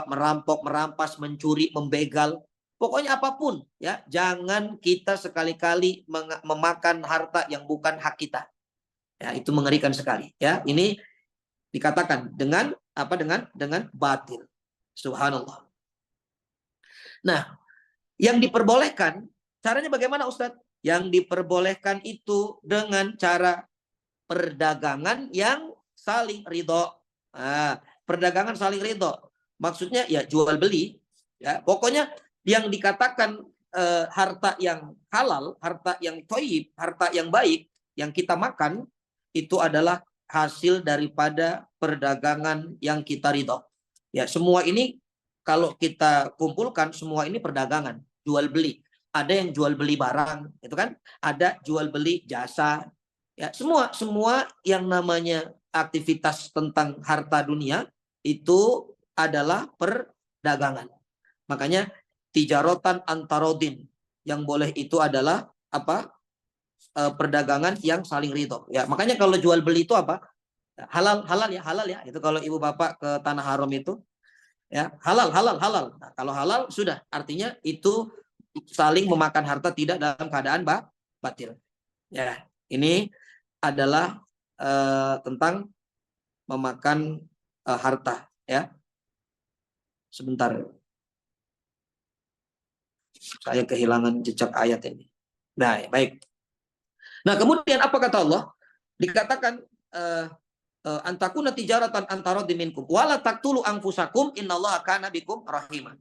merampok, merampas, mencuri, membegal, pokoknya apapun, ya. Jangan kita sekali-kali memakan harta yang bukan hak kita. Ya, itu mengerikan sekali, ya. Ini dikatakan dengan apa? Dengan batil. Subhanallah. Nah, yang diperbolehkan, caranya bagaimana Ustadz? Yang diperbolehkan itu dengan cara perdagangan yang saling ridho. Perdagangan saling ridho. Maksudnya ya jual beli. Ya, pokoknya yang dikatakan harta yang halal, harta yang thayyib, harta yang baik, yang kita makan, itu adalah hasil daripada perdagangan yang kita ridho. Ya, semua ini kalau kita kumpulkan, semua ini perdagangan, jual beli. Ada yang jual beli barang, itu kan? Ada jual beli jasa. Ya, semua yang namanya aktivitas tentang harta dunia itu adalah perdagangan. Makanya tijarotan antarodin, yang boleh itu adalah apa? Perdagangan yang saling ridho. Ya, makanya kalau jual beli itu apa? Halal ya. Itu kalau ibu bapak ke tanah haram itu, ya halal. Nah, kalau halal sudah artinya itu saling memakan harta tidak dalam keadaan batil. Ya, ini adalah tentang memakan harta. Ya, sebentar, saya kehilangan jejak ayat ini. Nah, baik. Nah, kemudian apa kata Allah? Dikatakan antakuna tijaratan antaradin minkum wala taqtulu anfusakum innallaha kana bikum rahimah.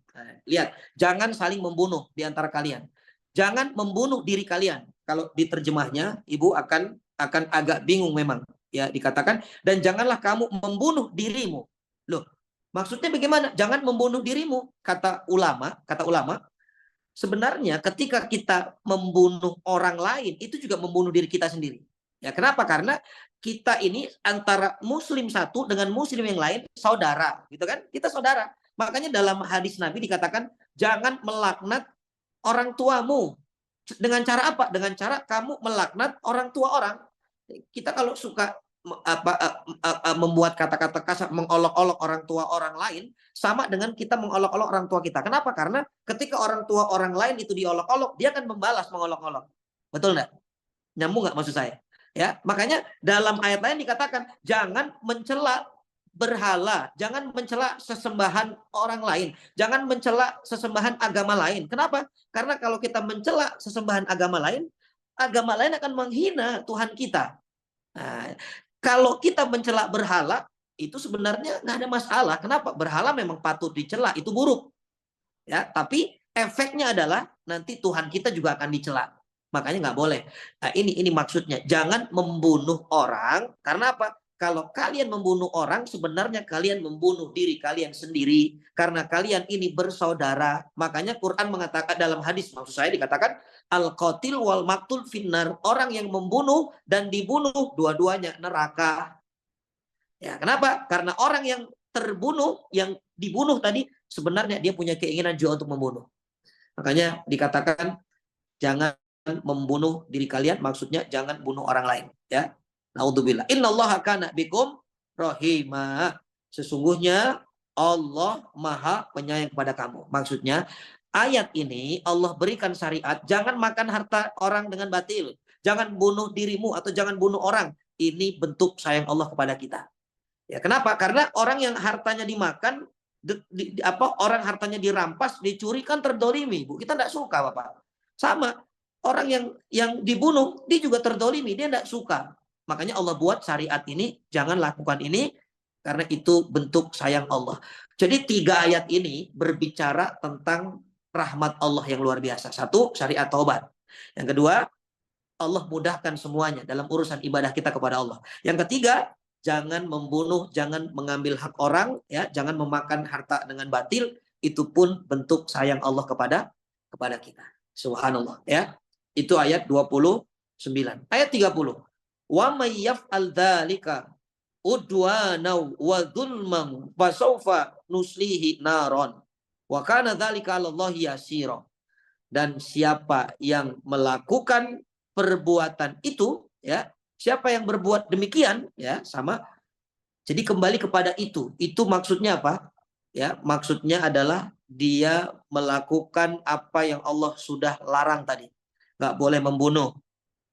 Lihat, jangan saling membunuh di antara kalian. Jangan membunuh diri kalian. Kalau diterjemahnya, Ibu akan agak bingung memang. Ya, dikatakan dan janganlah kamu membunuh dirimu. Loh, maksudnya bagaimana? Jangan membunuh dirimu. Kata ulama, sebenarnya ketika kita membunuh orang lain itu juga membunuh diri kita sendiri. Ya, kenapa? Karena kita ini antara muslim satu dengan muslim yang lain saudara, gitu kan? Kita saudara. Makanya dalam hadis Nabi dikatakan jangan melaknat orang tuamu. Dengan cara apa? Dengan cara kamu melaknat orang tua orang. Kita kalau suka membuat kata-kata kasar, mengolok-olok orang tua orang lain, sama dengan kita mengolok-olok orang tua kita. Kenapa? Karena ketika orang tua orang lain itu diolok-olok, dia akan membalas mengolok-olok. Betul nggak? Nyambung nggak maksud saya? Ya, makanya dalam ayat lain dikatakan jangan mencela berhala, jangan mencela sesembahan orang lain, jangan mencela sesembahan agama lain. Kenapa? Karena kalau kita mencela sesembahan agama lain akan menghina Tuhan kita. Nah, kalau kita mencela berhala itu sebenarnya nggak ada masalah. Kenapa? Berhala memang patut dicela, itu buruk. Ya, tapi efeknya adalah nanti Tuhan kita juga akan dicela. Makanya nggak boleh. Nah, ini maksudnya. Jangan membunuh orang. Karena apa? kalau kalian membunuh orang, sebenarnya kalian membunuh diri kalian sendiri. Karena kalian ini bersaudara. Makanya Quran mengatakan dalam hadis, maksud saya dikatakan, al-qatil wal maktul finnar. Orang yang membunuh dan dibunuh, dua-duanya neraka. Ya, kenapa? Karena orang yang terbunuh, yang dibunuh tadi, sebenarnya dia punya keinginan juga untuk membunuh. Makanya dikatakan, jangan membunuh diri kalian, maksudnya jangan bunuh orang lain. Ya. Naudzubillah. Innallaha kana bikum rahimah. Sesungguhnya Allah Maha Penyayang kepada kamu. Maksudnya ayat ini Allah berikan syariat, jangan makan harta orang dengan batil, jangan bunuh dirimu atau jangan bunuh orang. Ini bentuk sayang Allah kepada kita. Ya, kenapa? Karena orang yang hartanya dimakan, orang hartanya dirampas, dicuri kan terdolimi, Bu. Kita tidak suka, Bapak. Sama orang yang dibunuh, dia juga terdolimi, dia tidak suka. Makanya Allah buat syariat ini, jangan lakukan ini, karena itu bentuk sayang Allah. Jadi 3 ayat ini berbicara tentang rahmat Allah yang luar biasa. 1, syariat taubat. Yang kedua, Allah mudahkan semuanya dalam urusan ibadah kita kepada Allah. Yang ketiga, jangan membunuh, jangan mengambil hak orang, ya, jangan memakan harta dengan batil. Itu pun bentuk sayang Allah kepada kita. Subhanallah, ya. Itu ayat 29. Ayat 30. Wa may yaf'al dzalika udwanan wa dzulman fasawfa nuslihi naron wa kana dzalika 'alallahi yasira. Dan siapa yang melakukan perbuatan itu, ya, siapa yang berbuat demikian, ya, sama. Jadi kembali kepada itu. Itu maksudnya apa? Ya, maksudnya adalah dia melakukan apa yang Allah sudah larang tadi. Nggak boleh membunuh,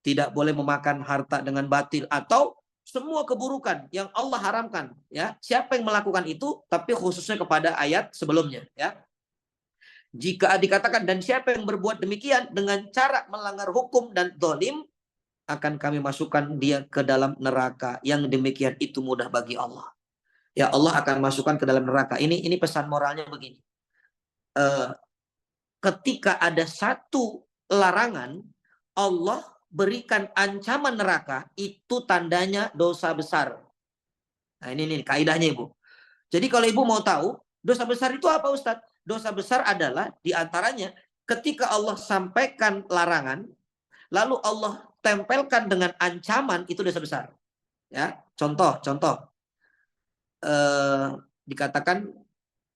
tidak boleh memakan harta dengan batil, atau semua keburukan yang Allah haramkan. Ya, siapa yang melakukan itu? Tapi khususnya kepada ayat sebelumnya. Ya, jika dikatakan dan siapa yang berbuat demikian dengan cara melanggar hukum dan zalim, akan kami masukkan dia ke dalam neraka. Yang demikian itu mudah bagi Allah. Ya, Allah akan masukkan ke dalam neraka. Ini pesan moralnya begini. Ketika ada satu larangan, Allah berikan ancaman neraka, itu tandanya dosa besar. Nah, ini kaidahnya, Ibu. Jadi kalau Ibu mau tahu, dosa besar itu apa, Ustadz? Dosa besar adalah diantaranya ketika Allah sampaikan larangan, lalu Allah tempelkan dengan ancaman, itu dosa besar. Ya, contoh. Dikatakan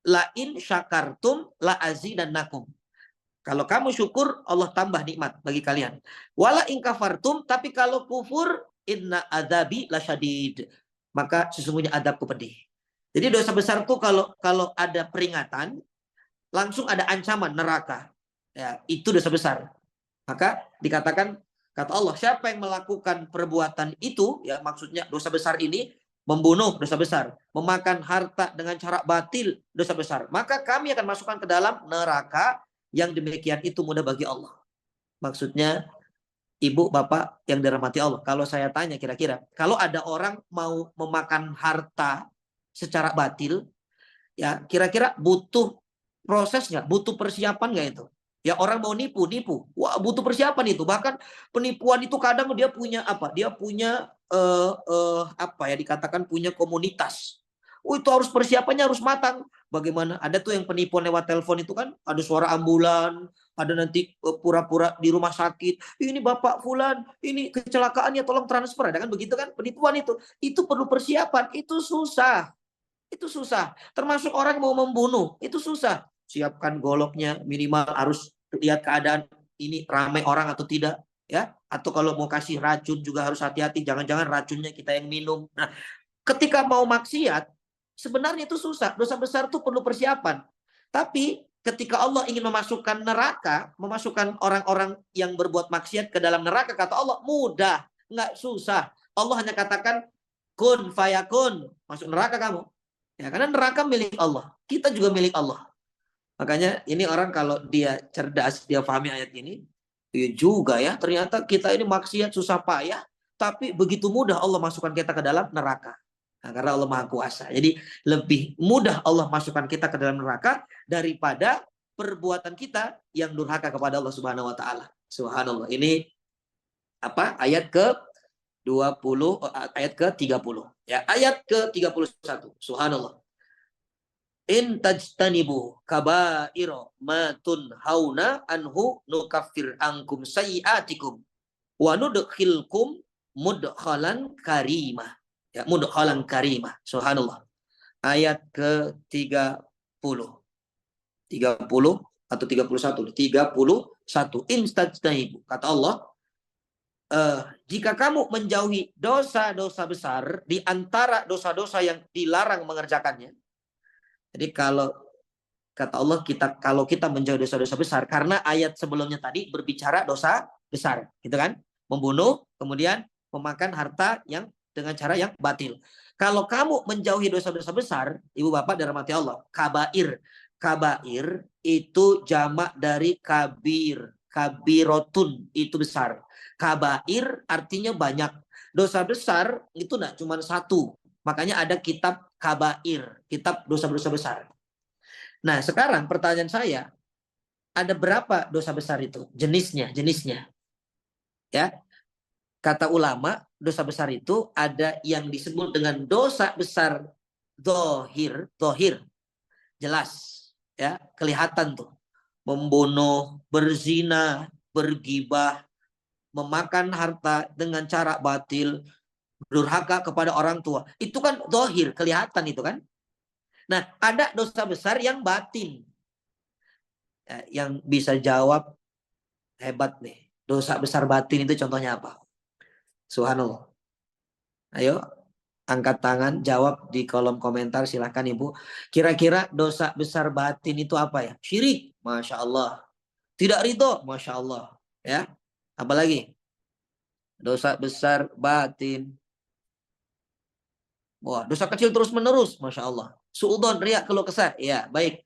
la in syakartum la azidannakum. Kalau kamu syukur, Allah tambah nikmat bagi kalian. Wala in kafartum, tapi kalau kufur, inna adzabi lasyadid. Maka sesungguhnya adabku pedih. Jadi dosa besar itu kalau ada peringatan, langsung ada ancaman neraka. Ya, itu dosa besar. Maka dikatakan, kata Allah, siapa yang melakukan perbuatan itu, ya, maksudnya dosa besar ini, membunuh dosa besar, memakan harta dengan cara batil dosa besar, maka kami akan masukkan ke dalam neraka. Yang demikian itu mudah bagi Allah. Maksudnya, Ibu, Bapak yang dirahmati Allah, kalau saya tanya kira-kira, kalau ada orang mau memakan harta secara batil, ya, kira-kira butuh proses nggak? Butuh persiapan nggak itu? Ya, orang mau nipu. Wah, butuh persiapan itu. Bahkan penipuan itu kadang dia punya apa? Dia punya dikatakan punya komunitas. Oh, itu harus persiapannya harus matang. Bagaimana? Ada tuh yang penipuan lewat telepon itu kan, ada suara ambulan, ada nanti pura-pura di rumah sakit. Ini Bapak Fulan, ini kecelakaannya, tolong transfer. Ada kan begitu kan penipuan itu. Itu perlu persiapan, itu susah. Itu susah. Termasuk orang mau membunuh, itu susah. Siapkan goloknya, minimal harus lihat keadaan ini ramai orang atau tidak, ya. Atau kalau mau kasih racun juga harus hati-hati, jangan-jangan racunnya kita yang minum. Nah, ketika mau maksiat, sebenarnya itu susah. Dosa besar itu perlu persiapan. Tapi ketika Allah ingin memasukkan neraka, memasukkan orang-orang yang berbuat maksiat ke dalam neraka, kata Allah, mudah, nggak susah. Allah hanya katakan, kun fayakun, masuk neraka kamu. Ya, karena neraka milik Allah. Kita juga milik Allah. Makanya ini orang kalau dia cerdas, dia pahami ayat ini, ya juga ya, ternyata kita ini maksiat susah payah, tapi begitu mudah Allah masukkan kita ke dalam neraka. Nah, karena Allah Maha Kuasa. Jadi lebih mudah Allah masukkan kita ke dalam neraka daripada perbuatan kita yang durhaka kepada Allah Subhanahu wa taala. Subhanallah. Ini ayat ke ayat ke-30. Ya, ayat ke-31. Subhanallah. In tajtanibu kaba'ira ma tunhauna anhu nukaffir ankum sayyi'atikum wa nudkhilkum mudkhalan karimah. Ya, mudkhalan karimah. Subhanallah. Ayat ke-30. 30 atau 31. 31. In tajtanibu. Kata Allah, jika kamu menjauhi dosa-dosa besar di antara dosa-dosa yang dilarang mengerjakannya. Jadi kalau kata Allah, kalau kita menjauhi dosa-dosa besar, karena ayat sebelumnya tadi berbicara dosa besar, gitu kan? Membunuh, kemudian memakan harta yang dengan cara yang batil. Kalau kamu menjauhi dosa-dosa besar, ibu bapak dirahmati Allah, kabair. Kabair itu jamak dari kabir. Kabirotun itu besar. Kabair artinya banyak. Dosa besar itu tidak cuma satu. Makanya ada kitab kabair, kitab dosa-dosa besar. Nah, sekarang pertanyaan saya, ada berapa dosa besar itu? Jenisnya. Ya. Kata ulama, dosa besar itu ada yang disebut dengan dosa besar dohir, jelas, ya, kelihatan tuh. Membunuh, berzina, bergibah, memakan harta dengan cara batil, durhaka kepada orang tua. Itu kan dohir, kelihatan itu kan. Nah, ada dosa besar yang batin. Ya, yang bisa jawab hebat nih. Dosa besar batin itu contohnya apa? Subhanallah. Ayo, angkat tangan, jawab di kolom komentar, silahkan ibu. Kira-kira dosa besar batin itu apa ya? Syirik, Masya Allah. Tidak ridho, Masya Allah. Ya, apalagi? Dosa besar batin. Wah, dosa kecil terus menerus, Masya Allah. Suudon, riak, keluh kesah. Ya, baik.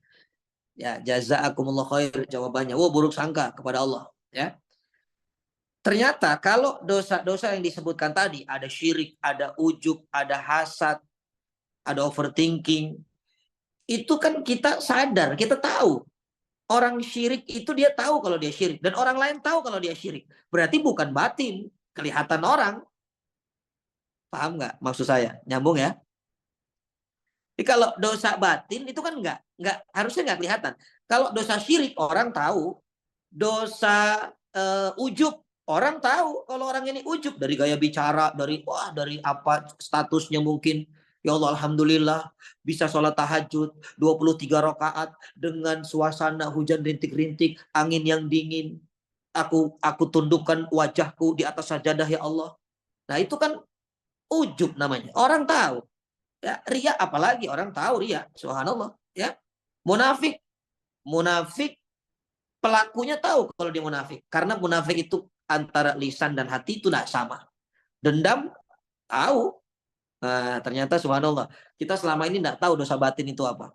Ya, jazaakumullah khair jawabannya. Wah, buruk sangka kepada Allah. Ya. Ternyata kalau dosa-dosa yang disebutkan tadi, ada syirik, ada ujub, ada hasad, ada overthinking. Itu kan kita sadar, kita tahu. Orang syirik itu dia tahu kalau dia syirik. Dan orang lain tahu kalau dia syirik. Berarti bukan batin, kelihatan orang. Paham nggak maksud saya? Nyambung ya? Jadi kalau dosa batin itu kan harusnya nggak kelihatan. Kalau dosa syirik orang tahu. Dosa ujub orang tahu kalau orang ini ujub dari gaya bicara, dari apa statusnya mungkin. Ya Allah, alhamdulillah bisa sholat tahajud 23 rakaat dengan suasana hujan rintik-rintik, angin yang dingin. Aku tundukkan wajahku di atas sajadah ya Allah. Nah, itu kan ujub namanya. Orang tahu. Ya, riya apalagi orang tahu riya. Subhanallah, ya. Munafik pelakunya tahu kalau dia munafik. Karena munafik itu antara lisan dan hati itu tidak sama. Dendam tahu. Nah, ternyata subhanallah, kita selama ini tidak tahu dosa batin itu apa.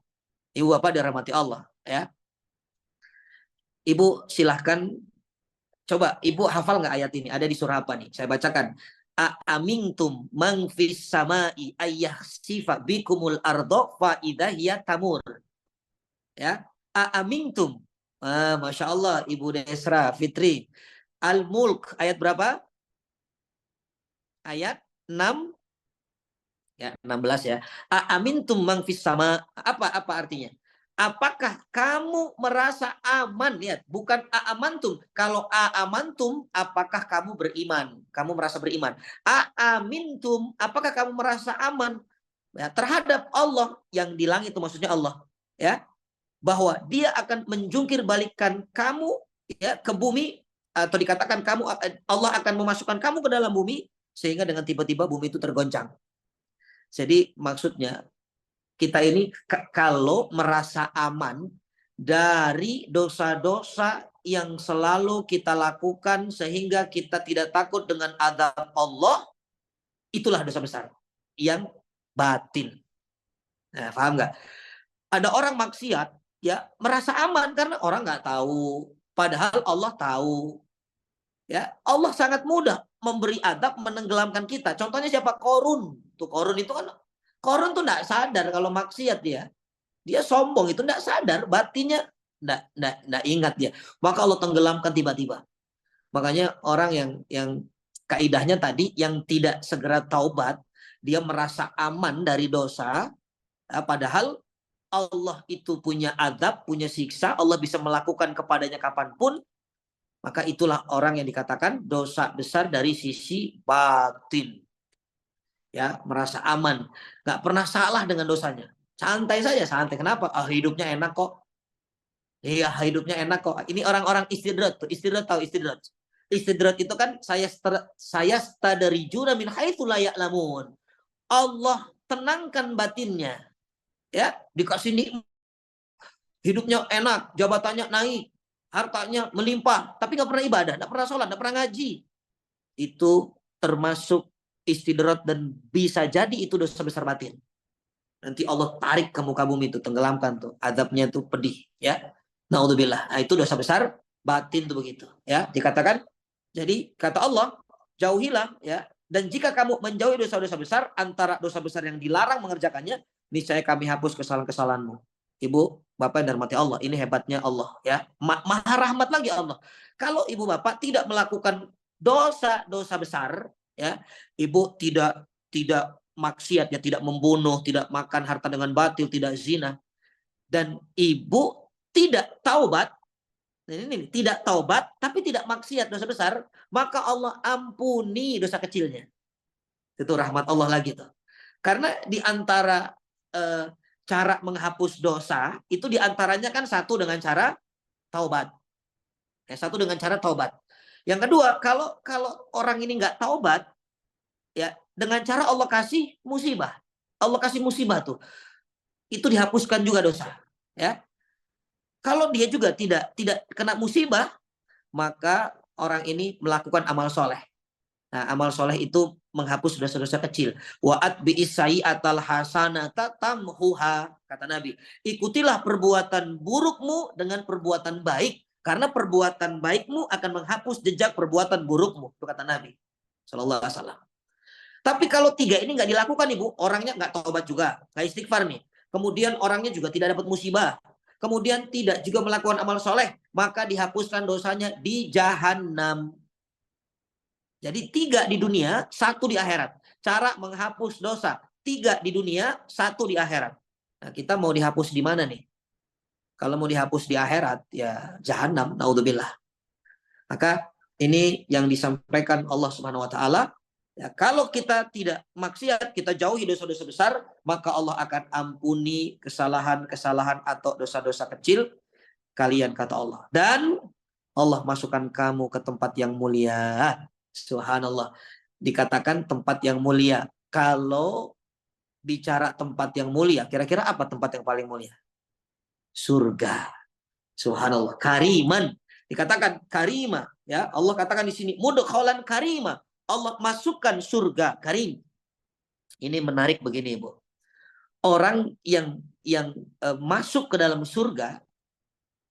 Ibu bapak dirahmati Allah, ya. Ibu silahkan coba, ibu hafal nggak ayat ini? Ada di surah apa nih? Saya bacakan. A'amintum man fis samai ayyahsifa bikumul ardo fa idza hiya tamur. Ya, a'amintum. Masya Allah, Ibu Desra Fitri. Al-Mulk ayat berapa? Ayat 6. Ya, 16 ya. A'amintum man fis sama. Apa artinya? Apakah kamu merasa aman? Lihat, bukan a'amantum. Kalau a'amantum, apakah kamu beriman? Kamu merasa beriman. A'amintum, apakah kamu merasa aman ya, terhadap Allah yang di langit, itu maksudnya Allah, ya, bahwa Dia akan menjungkir balikan kamu ya ke bumi, atau dikatakan Allah akan memasukkan kamu ke dalam bumi sehingga dengan tiba-tiba bumi itu tergoncang. Jadi maksudnya kita ini kalau merasa aman dari dosa-dosa yang selalu kita lakukan sehingga kita tidak takut dengan azab Allah, itulah dosa besar yang batin. Nah, paham nggak? Ada orang maksiat ya merasa aman karena orang nggak tahu, padahal Allah tahu. Ya, Allah sangat mudah memberi adab, menenggelamkan kita. Contohnya siapa? Korun. Tuh Korun itu kan, Korun tuh enggak sadar kalau maksiat dia. Dia sombong, itu enggak sadar, batinnya enggak ingat dia. Maka Allah tenggelamkan tiba-tiba. Makanya orang yang kaidahnya tadi yang tidak segera taubat, dia merasa aman dari dosa, padahal Allah itu punya adab, punya siksa, Allah bisa melakukan kepadanya kapanpun, maka itulah orang yang dikatakan dosa besar dari sisi batin. Ya, merasa aman, nggak pernah salah dengan dosanya. Santai saja, santai. Kenapa? Hidupnya enak kok. Iya, hidupnya enak kok. Ini orang-orang istidrat tuh. Istidrat tahu istidrat. Istidrat itu kan saya stadarijuna min haitsu la ya'lamun. Allah tenangkan batinnya. Ya, dikasih nikmat. Hidupnya enak, jabatannya naik, hartanya melimpah, tapi nggak pernah ibadah, nggak pernah sholat, nggak pernah ngaji. Itu termasuk istidrat dan bisa jadi itu dosa besar batin. Nanti Allah tarik ke muka bumi itu, tenggelamkan tuh, azabnya tuh pedih, ya. Naudzubillah. Nah, itu dosa besar batin tuh begitu, ya. Dikatakan, jadi kata Allah, jauhilah, ya. Dan jika kamu menjauhi dosa-dosa besar, antara dosa besar yang dilarang mengerjakannya, niscaya kami hapus kesalahan-kesalahanmu. Ibu, bapak yang dirahmati Allah, ini hebatnya Allah, ya. Maha rahmat lagi Allah. Kalau ibu bapak tidak melakukan dosa-dosa besar, ya, ibu tidak maksiat, ya, tidak membunuh, tidak makan harta dengan batil, tidak zina, dan ibu tidak taubat, ini tidak taubat tapi tidak maksiat dosa besar, maka Allah ampuni dosa kecilnya. Itu rahmat Allah lagi tuh. Karena di antara cara menghapus dosa itu diantaranya kan satu dengan cara taubat, ya, satu dengan cara taubat. Yang kedua, kalau orang ini nggak taubat, ya, dengan cara Allah kasih musibah. Allah kasih musibah tuh. Itu dihapuskan juga dosa, ya. Kalau dia juga tidak kena musibah, maka orang ini melakukan amal soleh. Nah, amal soleh itu menghapus dosa-dosa kecil. Wa'at bi'isai'atal hasanata tamhuha, kata Nabi. Ikutilah perbuatan burukmu dengan perbuatan baik, karena perbuatan baikmu akan menghapus jejak perbuatan burukmu, itu kata Nabi sallallahu alaihi wasallam. Tapi kalau tiga ini nggak dilakukan, ibu, orangnya nggak taubat juga, nggak istighfar nih. Kemudian orangnya juga tidak dapat musibah. Kemudian tidak juga melakukan amal soleh, maka dihapuskan dosanya di jahanam. Jadi 3 di dunia, 1 di akhirat. Cara menghapus dosa, 3 di dunia, 1 di akhirat. Nah, kita mau dihapus di mana nih? Kalau mau dihapus di akhirat, ya jahanam, naudzubillah. Maka ini yang disampaikan Allah Subhanahu wa taala. Ya, kalau kita tidak maksiat, kita jauhi dosa-dosa besar, maka Allah akan ampuni kesalahan-kesalahan atau dosa-dosa kecil kalian, kata Allah. Dan Allah masukkan kamu ke tempat yang mulia. Subhanallah. Dikatakan tempat yang mulia. Kalau bicara tempat yang mulia, kira-kira apa tempat yang paling mulia? Surga. Subhanallah. Kariman. Dikatakan karima, ya. Allah katakan di sini mudkhalan karima. Allah masukkan surga karim. Ini menarik begini, Ibu. Orang yang masuk ke dalam surga,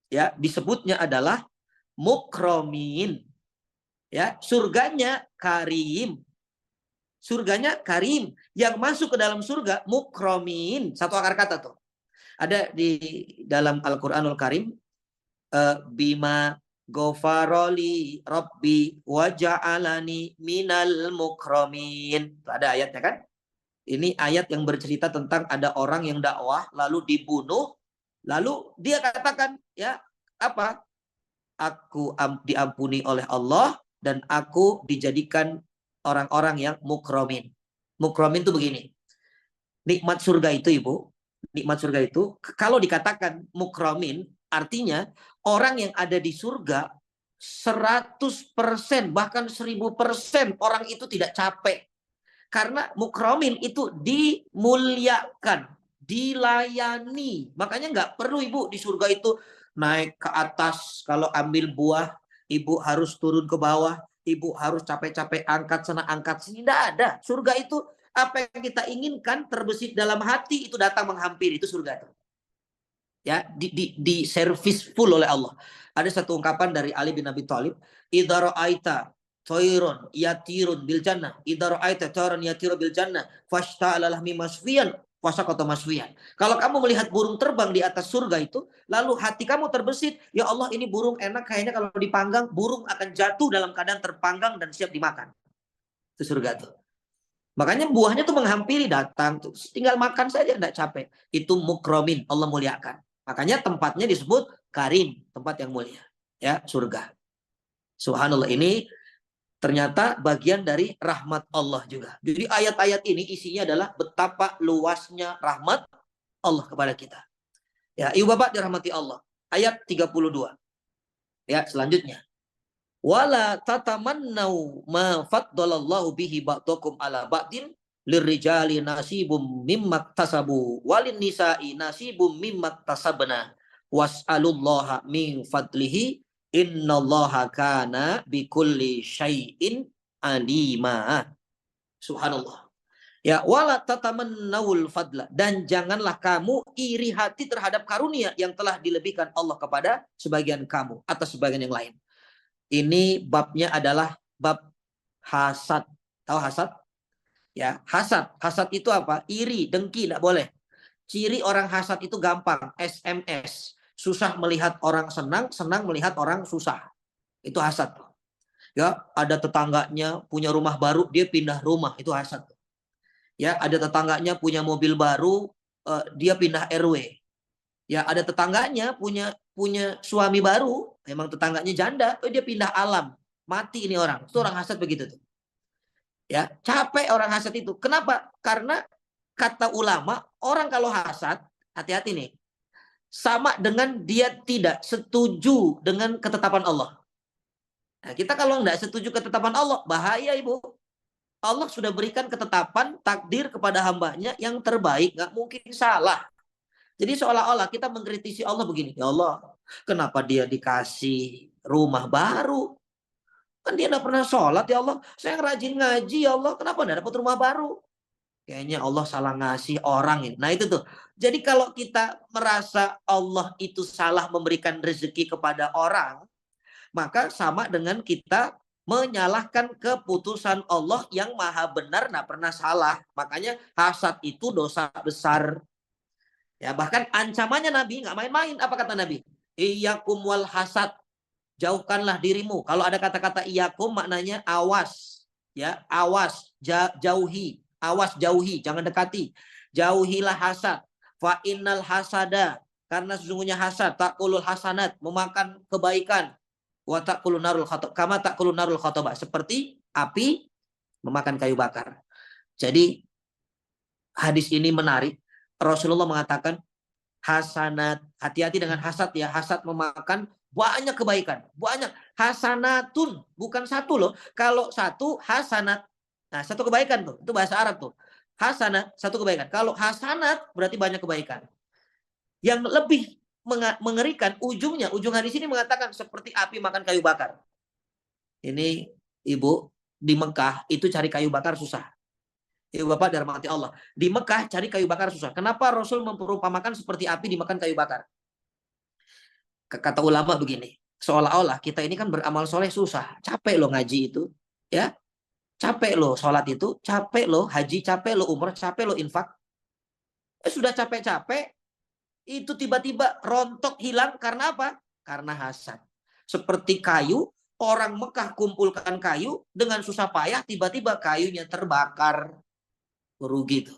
ya, disebutnya adalah mukromin. Ya, surganya karim. Surganya karim. Yang masuk ke dalam surga mukromin. Satu akar kata tuh. Ada di dalam Al-Qur'anul Karim, bima Ghafaroli Rabbi waja'alani minal mukromin. Ada ayatnya kan? Ini ayat yang bercerita tentang ada orang yang dakwah lalu dibunuh, lalu dia katakan, ya, apa? Aku diampuni oleh Allah dan aku dijadikan orang-orang yang mukromin. Mukromin itu begini. Nikmat surga itu, Ibu, nikmat surga itu kalau dikatakan mukromin, artinya orang yang ada di surga 100%, bahkan 1000% orang itu tidak capek. Karena mukromin itu dimuliakan, dilayani. Makanya nggak perlu, Ibu, di surga itu naik ke atas. Kalau ambil buah, Ibu harus turun ke bawah. Ibu harus capek-capek angkat sana, angkat sini. Tidak ada. Surga itu apa yang kita inginkan terbesit dalam hati itu datang menghampiri. Itu surga. Ya, di servis full oleh Allah. Ada satu ungkapan dari Ali bin Abi Thalib, idza ra'aita thayrun yatirun bil jannah, idza ra'aita thayrun yatiru bil jannah fashta'ala lahmi masfiyan fasaqata masfiyan. Kalau kamu melihat burung terbang di atas surga itu, lalu hati kamu terbesit, ya Allah, ini burung enak, kayaknya kalau dipanggang burung akan jatuh dalam keadaan terpanggang dan siap dimakan. Itu surga tuh. Makanya buahnya tuh menghampiri datang tuh. Tinggal makan saja enggak capek. Itu mukromin, Allah muliakan. Makanya tempatnya disebut karim, tempat yang mulia. Ya, surga. Subhanallah, ini ternyata bagian dari rahmat Allah juga. Jadi ayat-ayat ini isinya adalah betapa luasnya rahmat Allah kepada kita. Ya, ibu bapak dirahmati Allah. Ayat 32. Ya, selanjutnya. Wala tatamannau ma faddalallahu bihi ba'dakum ala ba'din lirrijali nasibum mimma tasabu walin nisa'i nasibum mimma tasabna was'alullaha min fadlihi innallaha kana bikulli syai'in alima. Subhanallah. Ya, wala tatamannaul fadla, dan janganlah kamu iri hati terhadap karunia yang telah dilebihkan Allah kepada sebagian kamu atas sebagian yang lain. Ini babnya adalah bab hasad. Tahu hasad? Ya, hasad. Hasad itu apa? Iri, dengki, tidak boleh. Ciri orang hasad itu gampang, SMS. Susah melihat orang senang, senang melihat orang susah. Itu hasad. Ya, ada tetangganya punya rumah baru, dia pindah rumah, itu hasad. Ya, ada tetangganya punya mobil baru, dia pindah RW. Ya, ada tetangganya punya suami baru, emang tetangganya janda, dia pindah alam, mati ini orang. Itu orang hasad begitu tuh. Ya, capek orang hasad itu. Kenapa? Karena kata ulama, orang kalau hasad, hati-hati nih, sama dengan dia tidak setuju dengan ketetapan Allah. Nah, kita kalau nggak setuju ketetapan Allah, bahaya ibu. Allah sudah berikan ketetapan takdir kepada hambanya yang terbaik, nggak mungkin salah. Jadi seolah-olah kita mengkritisi Allah begini, ya Allah, kenapa dia dikasih rumah baru? Kan dia tidak pernah sholat, ya Allah. Saya rajin ngaji, ya Allah, kenapa tidak dapat rumah baru? Kayaknya Allah salah ngasih orang ini. Nah itu tuh. Jadi kalau kita merasa Allah itu salah memberikan rezeki kepada orang, maka sama dengan kita menyalahkan keputusan Allah yang maha benar, tidak pernah salah. Makanya hasad itu dosa besar. Ya, bahkan ancamannya Nabi nggak main-main. Apa kata Nabi? Iyyakum wal hasad. Jauhkanlah dirimu. Kalau ada kata-kata iyyakum maknanya awas. Ya, awas, jauhi. Awas, jauhi, jangan dekati. Jauhilah hasad. Fa innal hasada, karena sesungguhnya hasad takulul hasanat, memakan kebaikan. Wa takulun narul khatab, kama takulun narul khatabah, seperti api memakan kayu bakar. Jadi hadis ini menarik. Rasulullah mengatakan hasanat, hati-hati dengan hasad ya. Hasad memakan banyak kebaikan, banyak. Hasanatun, bukan satu loh. Kalau satu hasanat, nah satu kebaikan tuh, itu bahasa Arab tuh. Hasanat, satu kebaikan. Kalau hasanat berarti banyak kebaikan. Yang lebih mengerikan ujung hadis ini mengatakan seperti api makan kayu bakar. Ini ibu, di Mekah itu cari kayu bakar susah. Ibu bapak dirahmati Allah. Di Mekah cari kayu bakar susah. Kenapa Rasul memperumpamakan seperti api dimakan kayu bakar? Kata ulama begini, seolah-olah kita ini kan beramal soleh susah. Capek loh ngaji itu. Ya, capek loh sholat itu. Capek loh haji, capek loh umrah, capek loh infak. Sudah capek-capek, itu tiba-tiba rontok hilang karena apa? Karena hasad. Seperti kayu, orang Mekah kumpulkan kayu dengan susah payah, tiba-tiba kayunya terbakar. Rugi itu.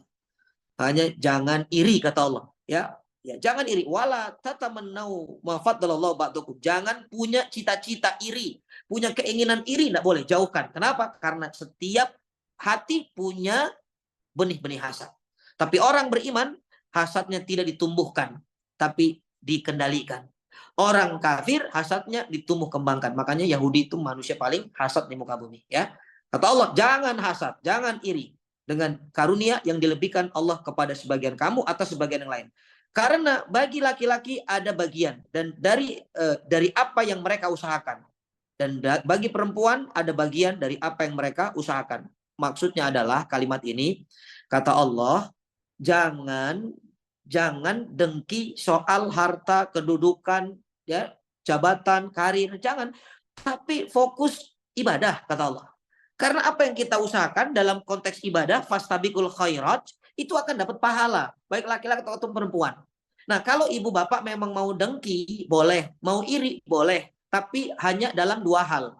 Hanya jangan iri kata Allah, ya. Ya, jangan iri. Wala tatamannau ma faddalallahu ba'dakum. Jangan punya cita-cita iri, punya keinginan iri, enggak boleh, jauhkan. Kenapa? Karena setiap hati punya benih-benih hasad. Tapi orang beriman hasadnya tidak ditumbuhkan, tapi dikendalikan. Orang kafir hasadnya ditumbuh kembangkan. Makanya Yahudi itu manusia paling hasad di muka bumi, ya. Kata Allah, jangan hasad, jangan iri dengan karunia yang dilebihkan Allah kepada sebagian kamu atas sebagian yang lain. Karena bagi laki-laki ada bagian dan dari apa yang mereka usahakan, dan bagi perempuan ada bagian dari apa yang mereka usahakan. Maksudnya adalah kalimat ini, kata Allah, jangan dengki soal harta, kedudukan, ya, jabatan, karir, jangan. Tapi fokus ibadah, kata Allah. Karena apa yang kita usahakan dalam konteks ibadah, fastabiqul khairat, itu akan dapat pahala, baik laki-laki atau perempuan. Nah, kalau ibu bapak memang mau dengki, boleh. Mau iri, boleh. Tapi hanya dalam dua hal.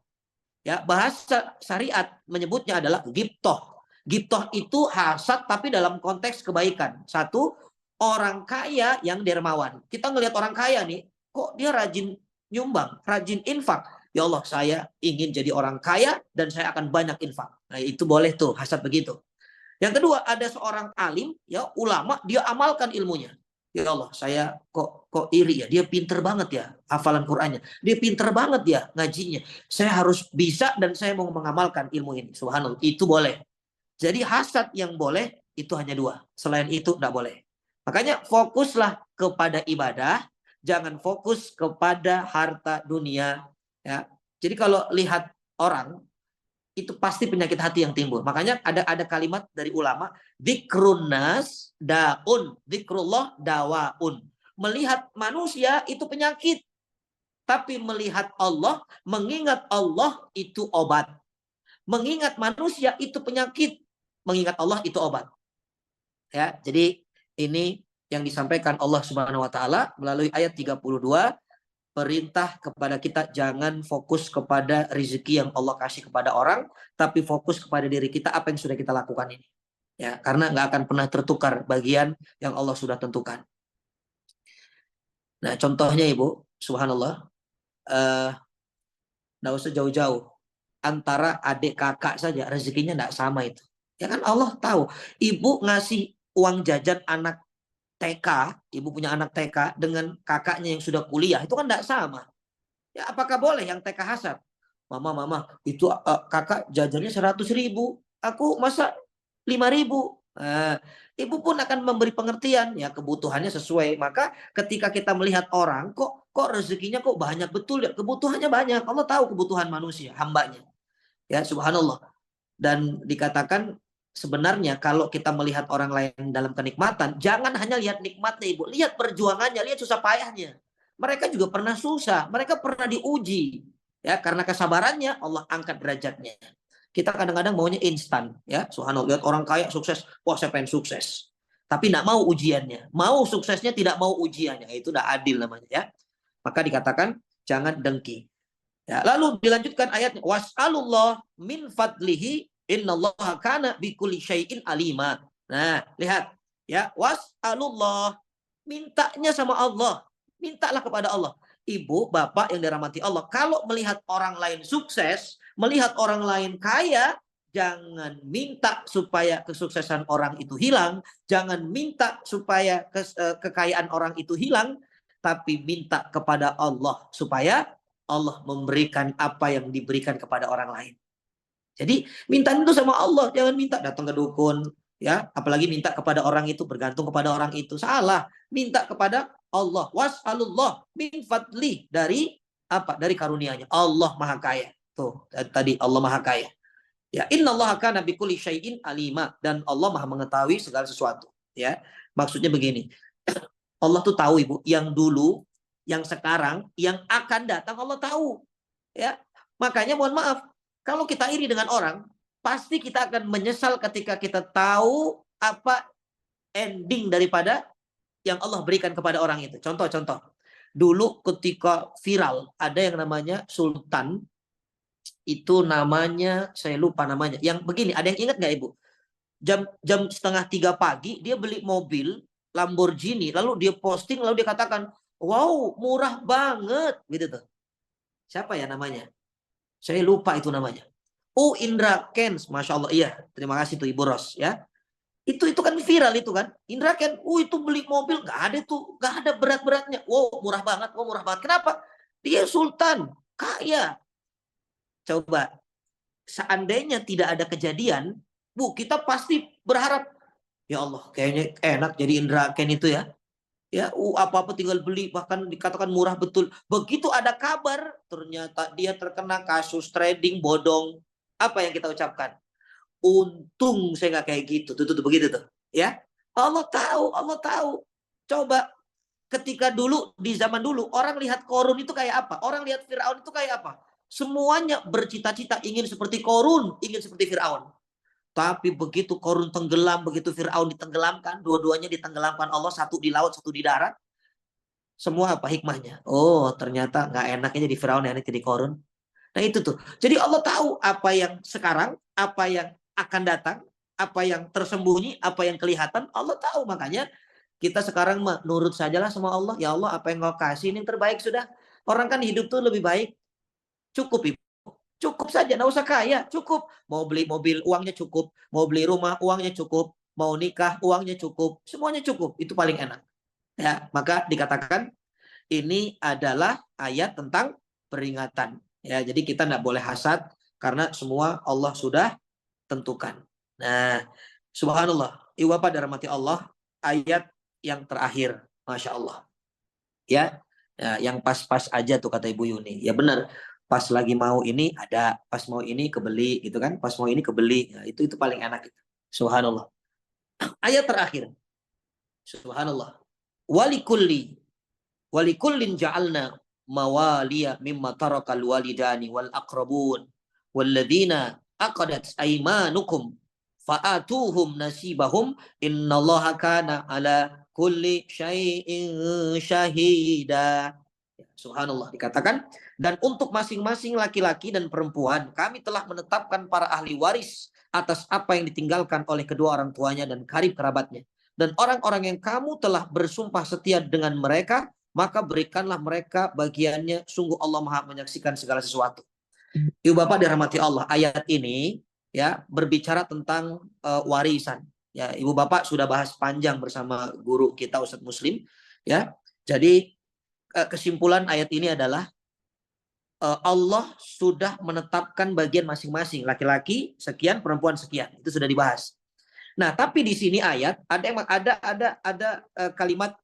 Ya, bahasa syariat menyebutnya adalah ghibtoh. Ghibtoh itu hasad tapi dalam konteks kebaikan. Satu, orang kaya yang dermawan. Kita ngelihat orang kaya nih, kok dia rajin nyumbang, rajin infak. Ya Allah, saya ingin jadi orang kaya dan saya akan banyak infak. Nah, itu boleh tuh hasad begitu. Yang kedua, ada seorang alim, ya ulama, dia amalkan ilmunya. Ya Allah, saya kok iri ya. Dia pinter banget ya hafalan Qur'annya. Dia pinter banget ya ngajinya. Saya harus bisa dan saya mau mengamalkan ilmu ini. Subhanallah, itu boleh. Jadi hasad yang boleh itu hanya dua. Selain itu tidak boleh. Makanya fokuslah kepada ibadah, jangan fokus kepada harta dunia. Ya. Jadi kalau lihat orang itu pasti penyakit hati yang timbul. Makanya ada kalimat dari ulama, dzikrun nas daun, dzikrullah dawaun. Melihat manusia itu penyakit, tapi melihat Allah, mengingat Allah itu obat. Mengingat manusia itu penyakit, mengingat Allah itu obat. Ya, jadi ini yang disampaikan Allah Subhanahu wa taala melalui ayat 32, perintah kepada kita jangan fokus kepada rezeki yang Allah kasih kepada orang, tapi fokus kepada diri kita apa yang sudah kita lakukan ini. Ya, karena nggak akan pernah tertukar bagian yang Allah sudah tentukan. Nah, contohnya Ibu, subhanallah, nggak usah jauh-jauh. Antara adik kakak saja rezekinya nggak sama itu. Ya kan Allah tahu. Ibu ngasih uang jajan anak TK, ibu punya anak TK dengan kakaknya yang sudah kuliah, itu kan tidak sama. Ya, apakah boleh yang TK hasad? Mama, itu kakak jajannya 100.000, aku masa 5.000. Nah, ibu pun akan memberi pengertian, ya kebutuhannya sesuai. Maka ketika kita melihat orang, kok rezekinya kok banyak betul ya, kebutuhannya banyak. Allah tahu kebutuhan manusia, hambanya. Ya, subhanallah. Dan dikatakan sebenarnya kalau kita melihat orang lain dalam kenikmatan, jangan hanya lihat nikmatnya Ibu, lihat perjuangannya, lihat susah payahnya. Mereka juga pernah susah, mereka pernah diuji. Ya, karena kesabarannya Allah angkat derajatnya. Kita kadang-kadang maunya instan, ya. Subhanallah, lihat orang kaya sukses, wah saya pengen sukses. Tapi tidak mau ujiannya. Mau suksesnya, tidak mau ujiannya. Itu tidak adil namanya, ya. Maka dikatakan jangan dengki. Ya, lalu dilanjutkan ayatnya, was'alullah min fadlihi innallaha kana bikulli syai'in alima. Nah, lihat ya, was'alullah, mintanya sama Allah, mintalah kepada Allah. Ibu, bapak yang dirahmati Allah, kalau melihat orang lain sukses, melihat orang lain kaya, jangan minta supaya kesuksesan orang itu hilang, jangan minta supaya kekayaan orang itu hilang, tapi minta kepada Allah supaya Allah memberikan apa yang diberikan kepada orang lain. Jadi minta itu sama Allah, jangan minta datang ke dukun, ya, apalagi minta kepada orang itu, bergantung kepada orang itu. Salah, minta kepada Allah. Was'alullah min fadli, dari apa? Dari karunia-Nya. Allah Maha Kaya. Tuh, tadi Allah Maha Kaya. Ya, innallaha kana bikulli syai'in alima, dan Allah Maha mengetahui segala sesuatu, ya. Maksudnya begini. Allah tuh tahu Ibu, yang dulu, yang sekarang, yang akan datang Allah tahu. Ya, makanya mohon maaf, kalau kita iri dengan orang, pasti kita akan menyesal ketika kita tahu apa ending daripada yang Allah berikan kepada orang itu. Contoh-contoh. Dulu ketika viral, ada yang namanya Sultan, itu namanya, saya lupa namanya. Yang begini, ada yang ingat nggak Ibu? Jam 2:30 pagi, dia beli mobil Lamborghini, lalu dia posting, lalu dia katakan, wow, murah banget, gitu tuh. Siapa ya namanya? Saya lupa itu namanya. Oh, Indra Kents, masya Allah, iya. Terima kasih tuh Ibu Ros, ya. Itu kan viral itu kan. Indra Kents, itu beli mobil, nggak ada tuh, nggak ada berat-beratnya. Wow, murah banget, wow, murah banget. Kenapa? Dia sultan, kaya. Coba, seandainya tidak ada kejadian, Bu, kita pasti berharap, ya Allah, kayaknya enak jadi Indra Kents itu ya. Ya, apa-apa tinggal beli, bahkan dikatakan murah betul. Begitu ada kabar, ternyata dia terkena kasus trading bodong. Apa yang kita ucapkan? Untung saya nggak kayak gitu. Tuh, begitu tuh. Ya, Allah tahu, Allah tahu. Coba ketika dulu, di zaman dulu, orang lihat Korun itu kayak apa? Orang lihat Firaun itu kayak apa? Semuanya bercita-cita ingin seperti Korun, ingin seperti Firaun. Tapi begitu Korun tenggelam, begitu Fir'aun ditenggelamkan, dua-duanya ditenggelamkan Allah, satu di laut, satu di darat. Semua apa hikmahnya? Oh, ternyata nggak enaknya jadi Fir'aun, enak jadi Korun. Nah itu tuh. Jadi Allah tahu apa yang sekarang, apa yang akan datang, apa yang tersembunyi, apa yang kelihatan. Allah tahu, makanya kita sekarang menurut sajalah sama Allah. Ya Allah, apa yang Kau kasih ini yang terbaik sudah. Orang kan hidup tuh lebih baik. Cukup Ibu. Cukup saja, nggak usah kaya. Cukup. Mau beli mobil, uangnya cukup. Mau beli rumah, uangnya cukup. Mau nikah, uangnya cukup. Semuanya cukup. Itu paling enak. Ya, maka dikatakan ini adalah ayat tentang peringatan. Ya, jadi kita nggak boleh hasad karena semua Allah sudah tentukan. Nah, subhanallah. Ibu Bapak dirahmati Allah, ayat yang terakhir, Masya Allah. Ya, yang pas-pas aja tuh kata Ibu Yuni. Ya benar, pas lagi mau ini ada, pas mau ini kebeli gitu kan, pas mau ini kebeli. Nah, itu paling enak. Subhanallah. Ayat terakhir. Subhanallah. Walikullin ja'alna mawaliya mimma tarakal walidani wal aqrabun walladzina aqadat aymanukum fa'atuhum nasibahum innallaha kana ala kulli syai'in syahida. Subhanallah, dikatakan, dan untuk masing-masing laki-laki dan perempuan kami telah menetapkan para ahli waris atas apa yang ditinggalkan oleh kedua orang tuanya dan karib kerabatnya, dan orang-orang yang kamu telah bersumpah setia dengan mereka, maka berikanlah mereka bagiannya, sungguh Allah Maha menyaksikan segala sesuatu. Ibu Bapak dirahmati Allah, ayat ini ya berbicara tentang warisan. Ya, Ibu Bapak sudah bahas panjang bersama guru kita Ustadz Muslim, ya. Jadi kesimpulan ayat ini adalah Allah sudah menetapkan bagian masing-masing, laki-laki sekian, perempuan sekian. Itu sudah dibahas. Nah, tapi di sini ayat ada kalimat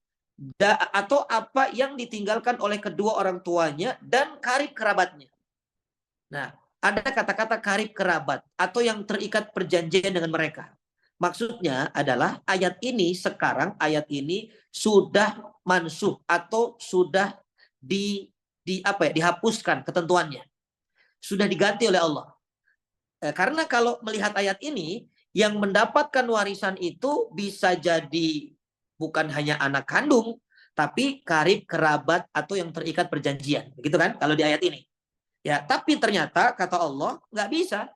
atau apa yang ditinggalkan oleh kedua orang tuanya dan karib kerabatnya. Nah, ada kata-kata karib kerabat atau yang terikat perjanjian dengan mereka. Maksudnya adalah ayat ini sekarang, ayat ini sudah mansuh atau sudah dihapuskan ketentuannya. Sudah diganti oleh Allah. Karena kalau melihat ayat ini, yang mendapatkan warisan itu bisa jadi bukan hanya anak kandung, tapi karib kerabat atau yang terikat perjanjian. Begitu kan kalau di ayat ini. Ya, tapi ternyata kata Allah nggak bisa.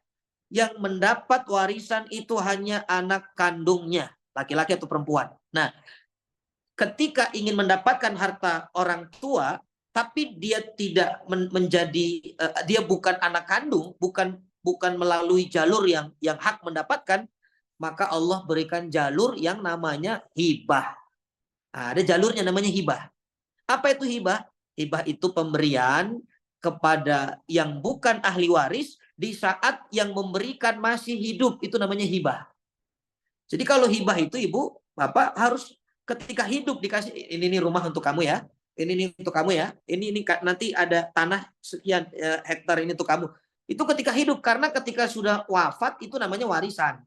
Yang mendapat warisan itu hanya anak kandungnya, laki-laki atau perempuan. Nah, ketika ingin mendapatkan harta orang tua, tapi dia tidak menjadi, dia bukan anak kandung, bukan melalui jalur yang hak mendapatkan, maka Allah berikan jalur yang namanya hibah. Nah, ada jalurnya namanya hibah. Apa itu hibah? Hibah itu pemberian kepada yang bukan ahli waris di saat yang memberikan masih hidup, itu namanya hibah. Jadi kalau hibah itu Ibu, Bapak harus ketika hidup dikasih, ini rumah untuk kamu ya, ini untuk kamu ya, ini nanti ada tanah sekian hektar ini untuk kamu. Itu ketika hidup, karena ketika sudah wafat itu namanya warisan.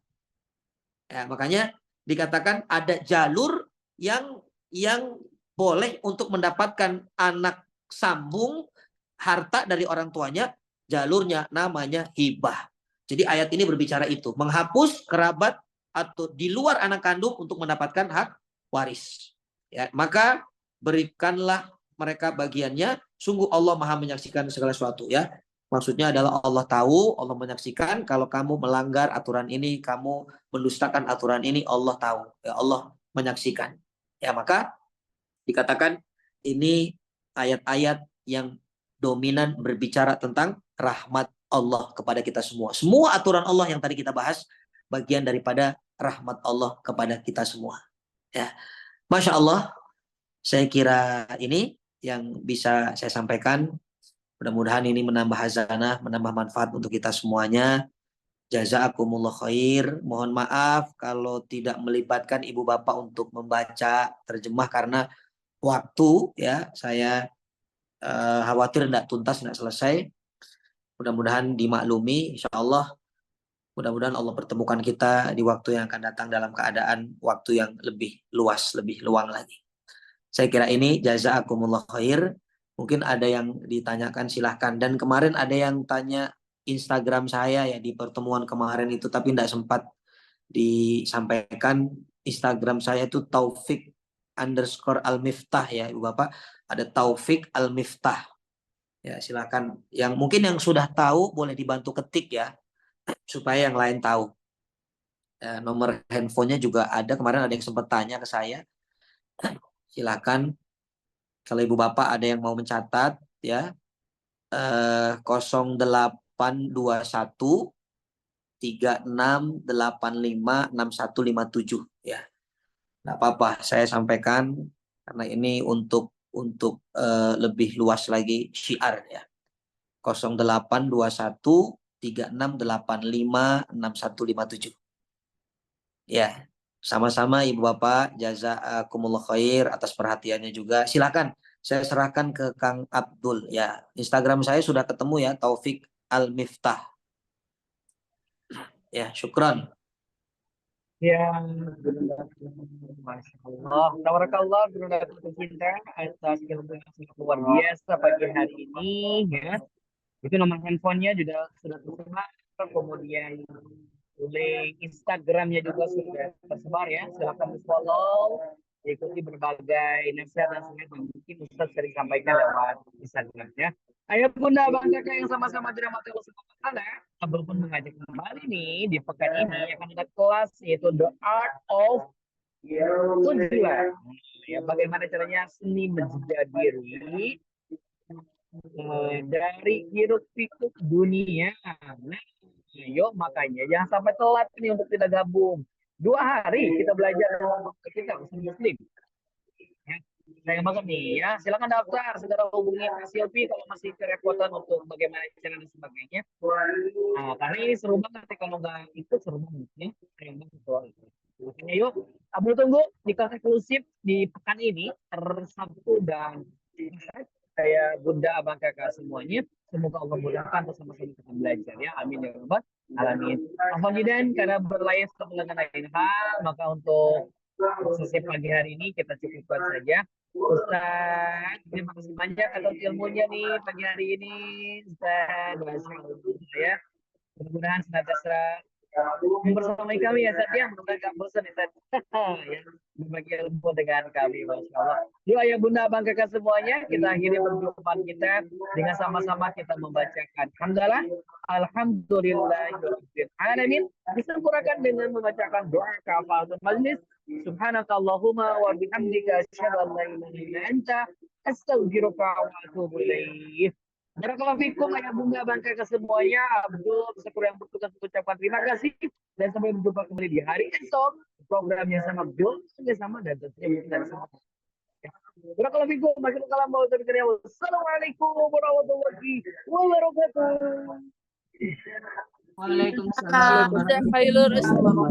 Ya, makanya dikatakan ada jalur yang boleh untuk mendapatkan anak sambung harta dari orang tuanya, jalurnya namanya hibah. Jadi ayat ini berbicara itu, menghapus kerabat atau di luar anak kandung untuk mendapatkan hak waris. Ya, maka berikanlah mereka bagiannya, sungguh Allah Maha menyaksikan segala sesuatu, ya. Maksudnya adalah Allah tahu, Allah menyaksikan kalau kamu melanggar aturan ini, kamu mendustakan aturan ini, Allah tahu. Ya, Allah menyaksikan. Ya, maka dikatakan ini ayat-ayat yang dominan berbicara tentang rahmat Allah kepada kita semua. Semua aturan Allah yang tadi kita bahas bagian daripada rahmat Allah kepada kita semua. Ya, Masya Allah, saya kira ini yang bisa saya sampaikan. Mudah-mudahan ini menambah hazanah, menambah manfaat untuk kita semuanya. Jazakumullah khair. Mohon maaf kalau tidak melibatkan ibu bapak untuk membaca terjemah karena waktu, ya. Saya khawatir tidak tuntas, tidak selesai. Mudah-mudahan dimaklumi, insya Allah. Mudah-mudahan Allah pertemukan kita di waktu yang akan datang dalam keadaan waktu yang lebih luas, lebih luang lagi. Saya kira ini jazakumullah khair. Mungkin ada yang ditanyakan, silahkan. Dan kemarin ada yang tanya Instagram saya ya di pertemuan kemarin itu, tapi tidak sempat disampaikan. Instagram saya itu Taufik_Al-Miftah ya Ibu Bapak. Ada Taufik Al-Miftah. Ya, silakan. Yang mungkin yang sudah tahu boleh dibantu ketik ya, supaya yang lain tahu. Nomor handphonenya juga ada. Kemarin ada yang sempat tanya ke saya. Silakan. Kalau ibu bapak ada yang mau mencatat ya, 0821 36856157 ya. Nggak apa-apa, saya sampaikan karena ini untuk lebih luas lagi syiar ya. 0821 36856157. Ya, sama-sama Ibu Bapak, jazakumullah khair atas perhatiannya juga. Silakan, saya serahkan ke Kang Abdul ya. Instagram saya sudah ketemu ya, Taufik Al-Miftah. Ya, syukran. Ya, Masya Allah. Tabarakallah, benar tercinta atas ilmu yang sangat luar biasa pagi hari ini ya. Itu nomor handphonenya juga sudah tersebar, kemudian link Instagramnya juga sudah tersebar ya. Silakan di follow, ikuti berbagai nasihat dan semangat yang mungkin Ustaz sering sampaikan lewat Instagram ya. Ayo Bunda Bang Kakak yang sama-sama dirahmati Allah Subhanahu wa taala, Abdul pun mengajak kembali nih di pekan ini akan ada kelas yaitu The Art of Tujuan. Ya, bagaimana caranya seni menjaga diri dari hiruk pikuk dunia. Nah, yuk makanya jangan sampai telat nih untuk tidak gabung. 2 hari kita belajar dalam kita Muslim. Ya, sayang banget nih ya. Silakan daftar, segera hubungi Mas Silvi kalau masih kerepotan untuk bagaimana cara dan sebagainya. Nah, karena ini seru banget kalau nggak ikut seru banget ya. Sayang banget soal itu. Makanya yuk, Abdul tunggu di kelas eksklusif di pekan ini Sabtu dan saya Bunda Abang Kakak semuanya. Semoga Allah mudahkan bersama-sama kita belajar ya. Amin ya rabbal alamin. Alhamdulillah karena berlayar setelah dengan lain hal, maka untuk sesi pagi hari ini kita cukupkan saja. Ustaz, terima kasih banyak atas ilmunya nih pagi hari ini. Ustaz, Masya Allah ya. Mudah-mudahan senantiasa bersamai kami ya Ustaz ya. Mudah-mudahan gak bosan ya Ustaz. Ya, berbagi ilmu dengan kami, Masya Allah. Yuk ayah bunda abang kakak semuanya, kita akhiri perjumpaan kita dengan sama-sama kita membacakan Alhamdulillah, Alhamdulillahirabbil alamin. Disempurnakan dengan membacakan doa kafaratul majlis. Subhanakallahumma wa bihamdika asyhadu an la ilaha illa anta astaghfiruka wa atubu ilaik. Barakallahu fikum ayah bunda abang kakak semuanya. Abdul sekurang yang bertugas mengucapkan terima kasih dan sampai berjumpa kembali di hari esok. Programnya sama Abdul, sama dan tentunya dari sama. Barakallahu fikum. Wassalamualaikum warahmatullahi wabarakatuh. Waalaikumsalam. Waalaikumsalam.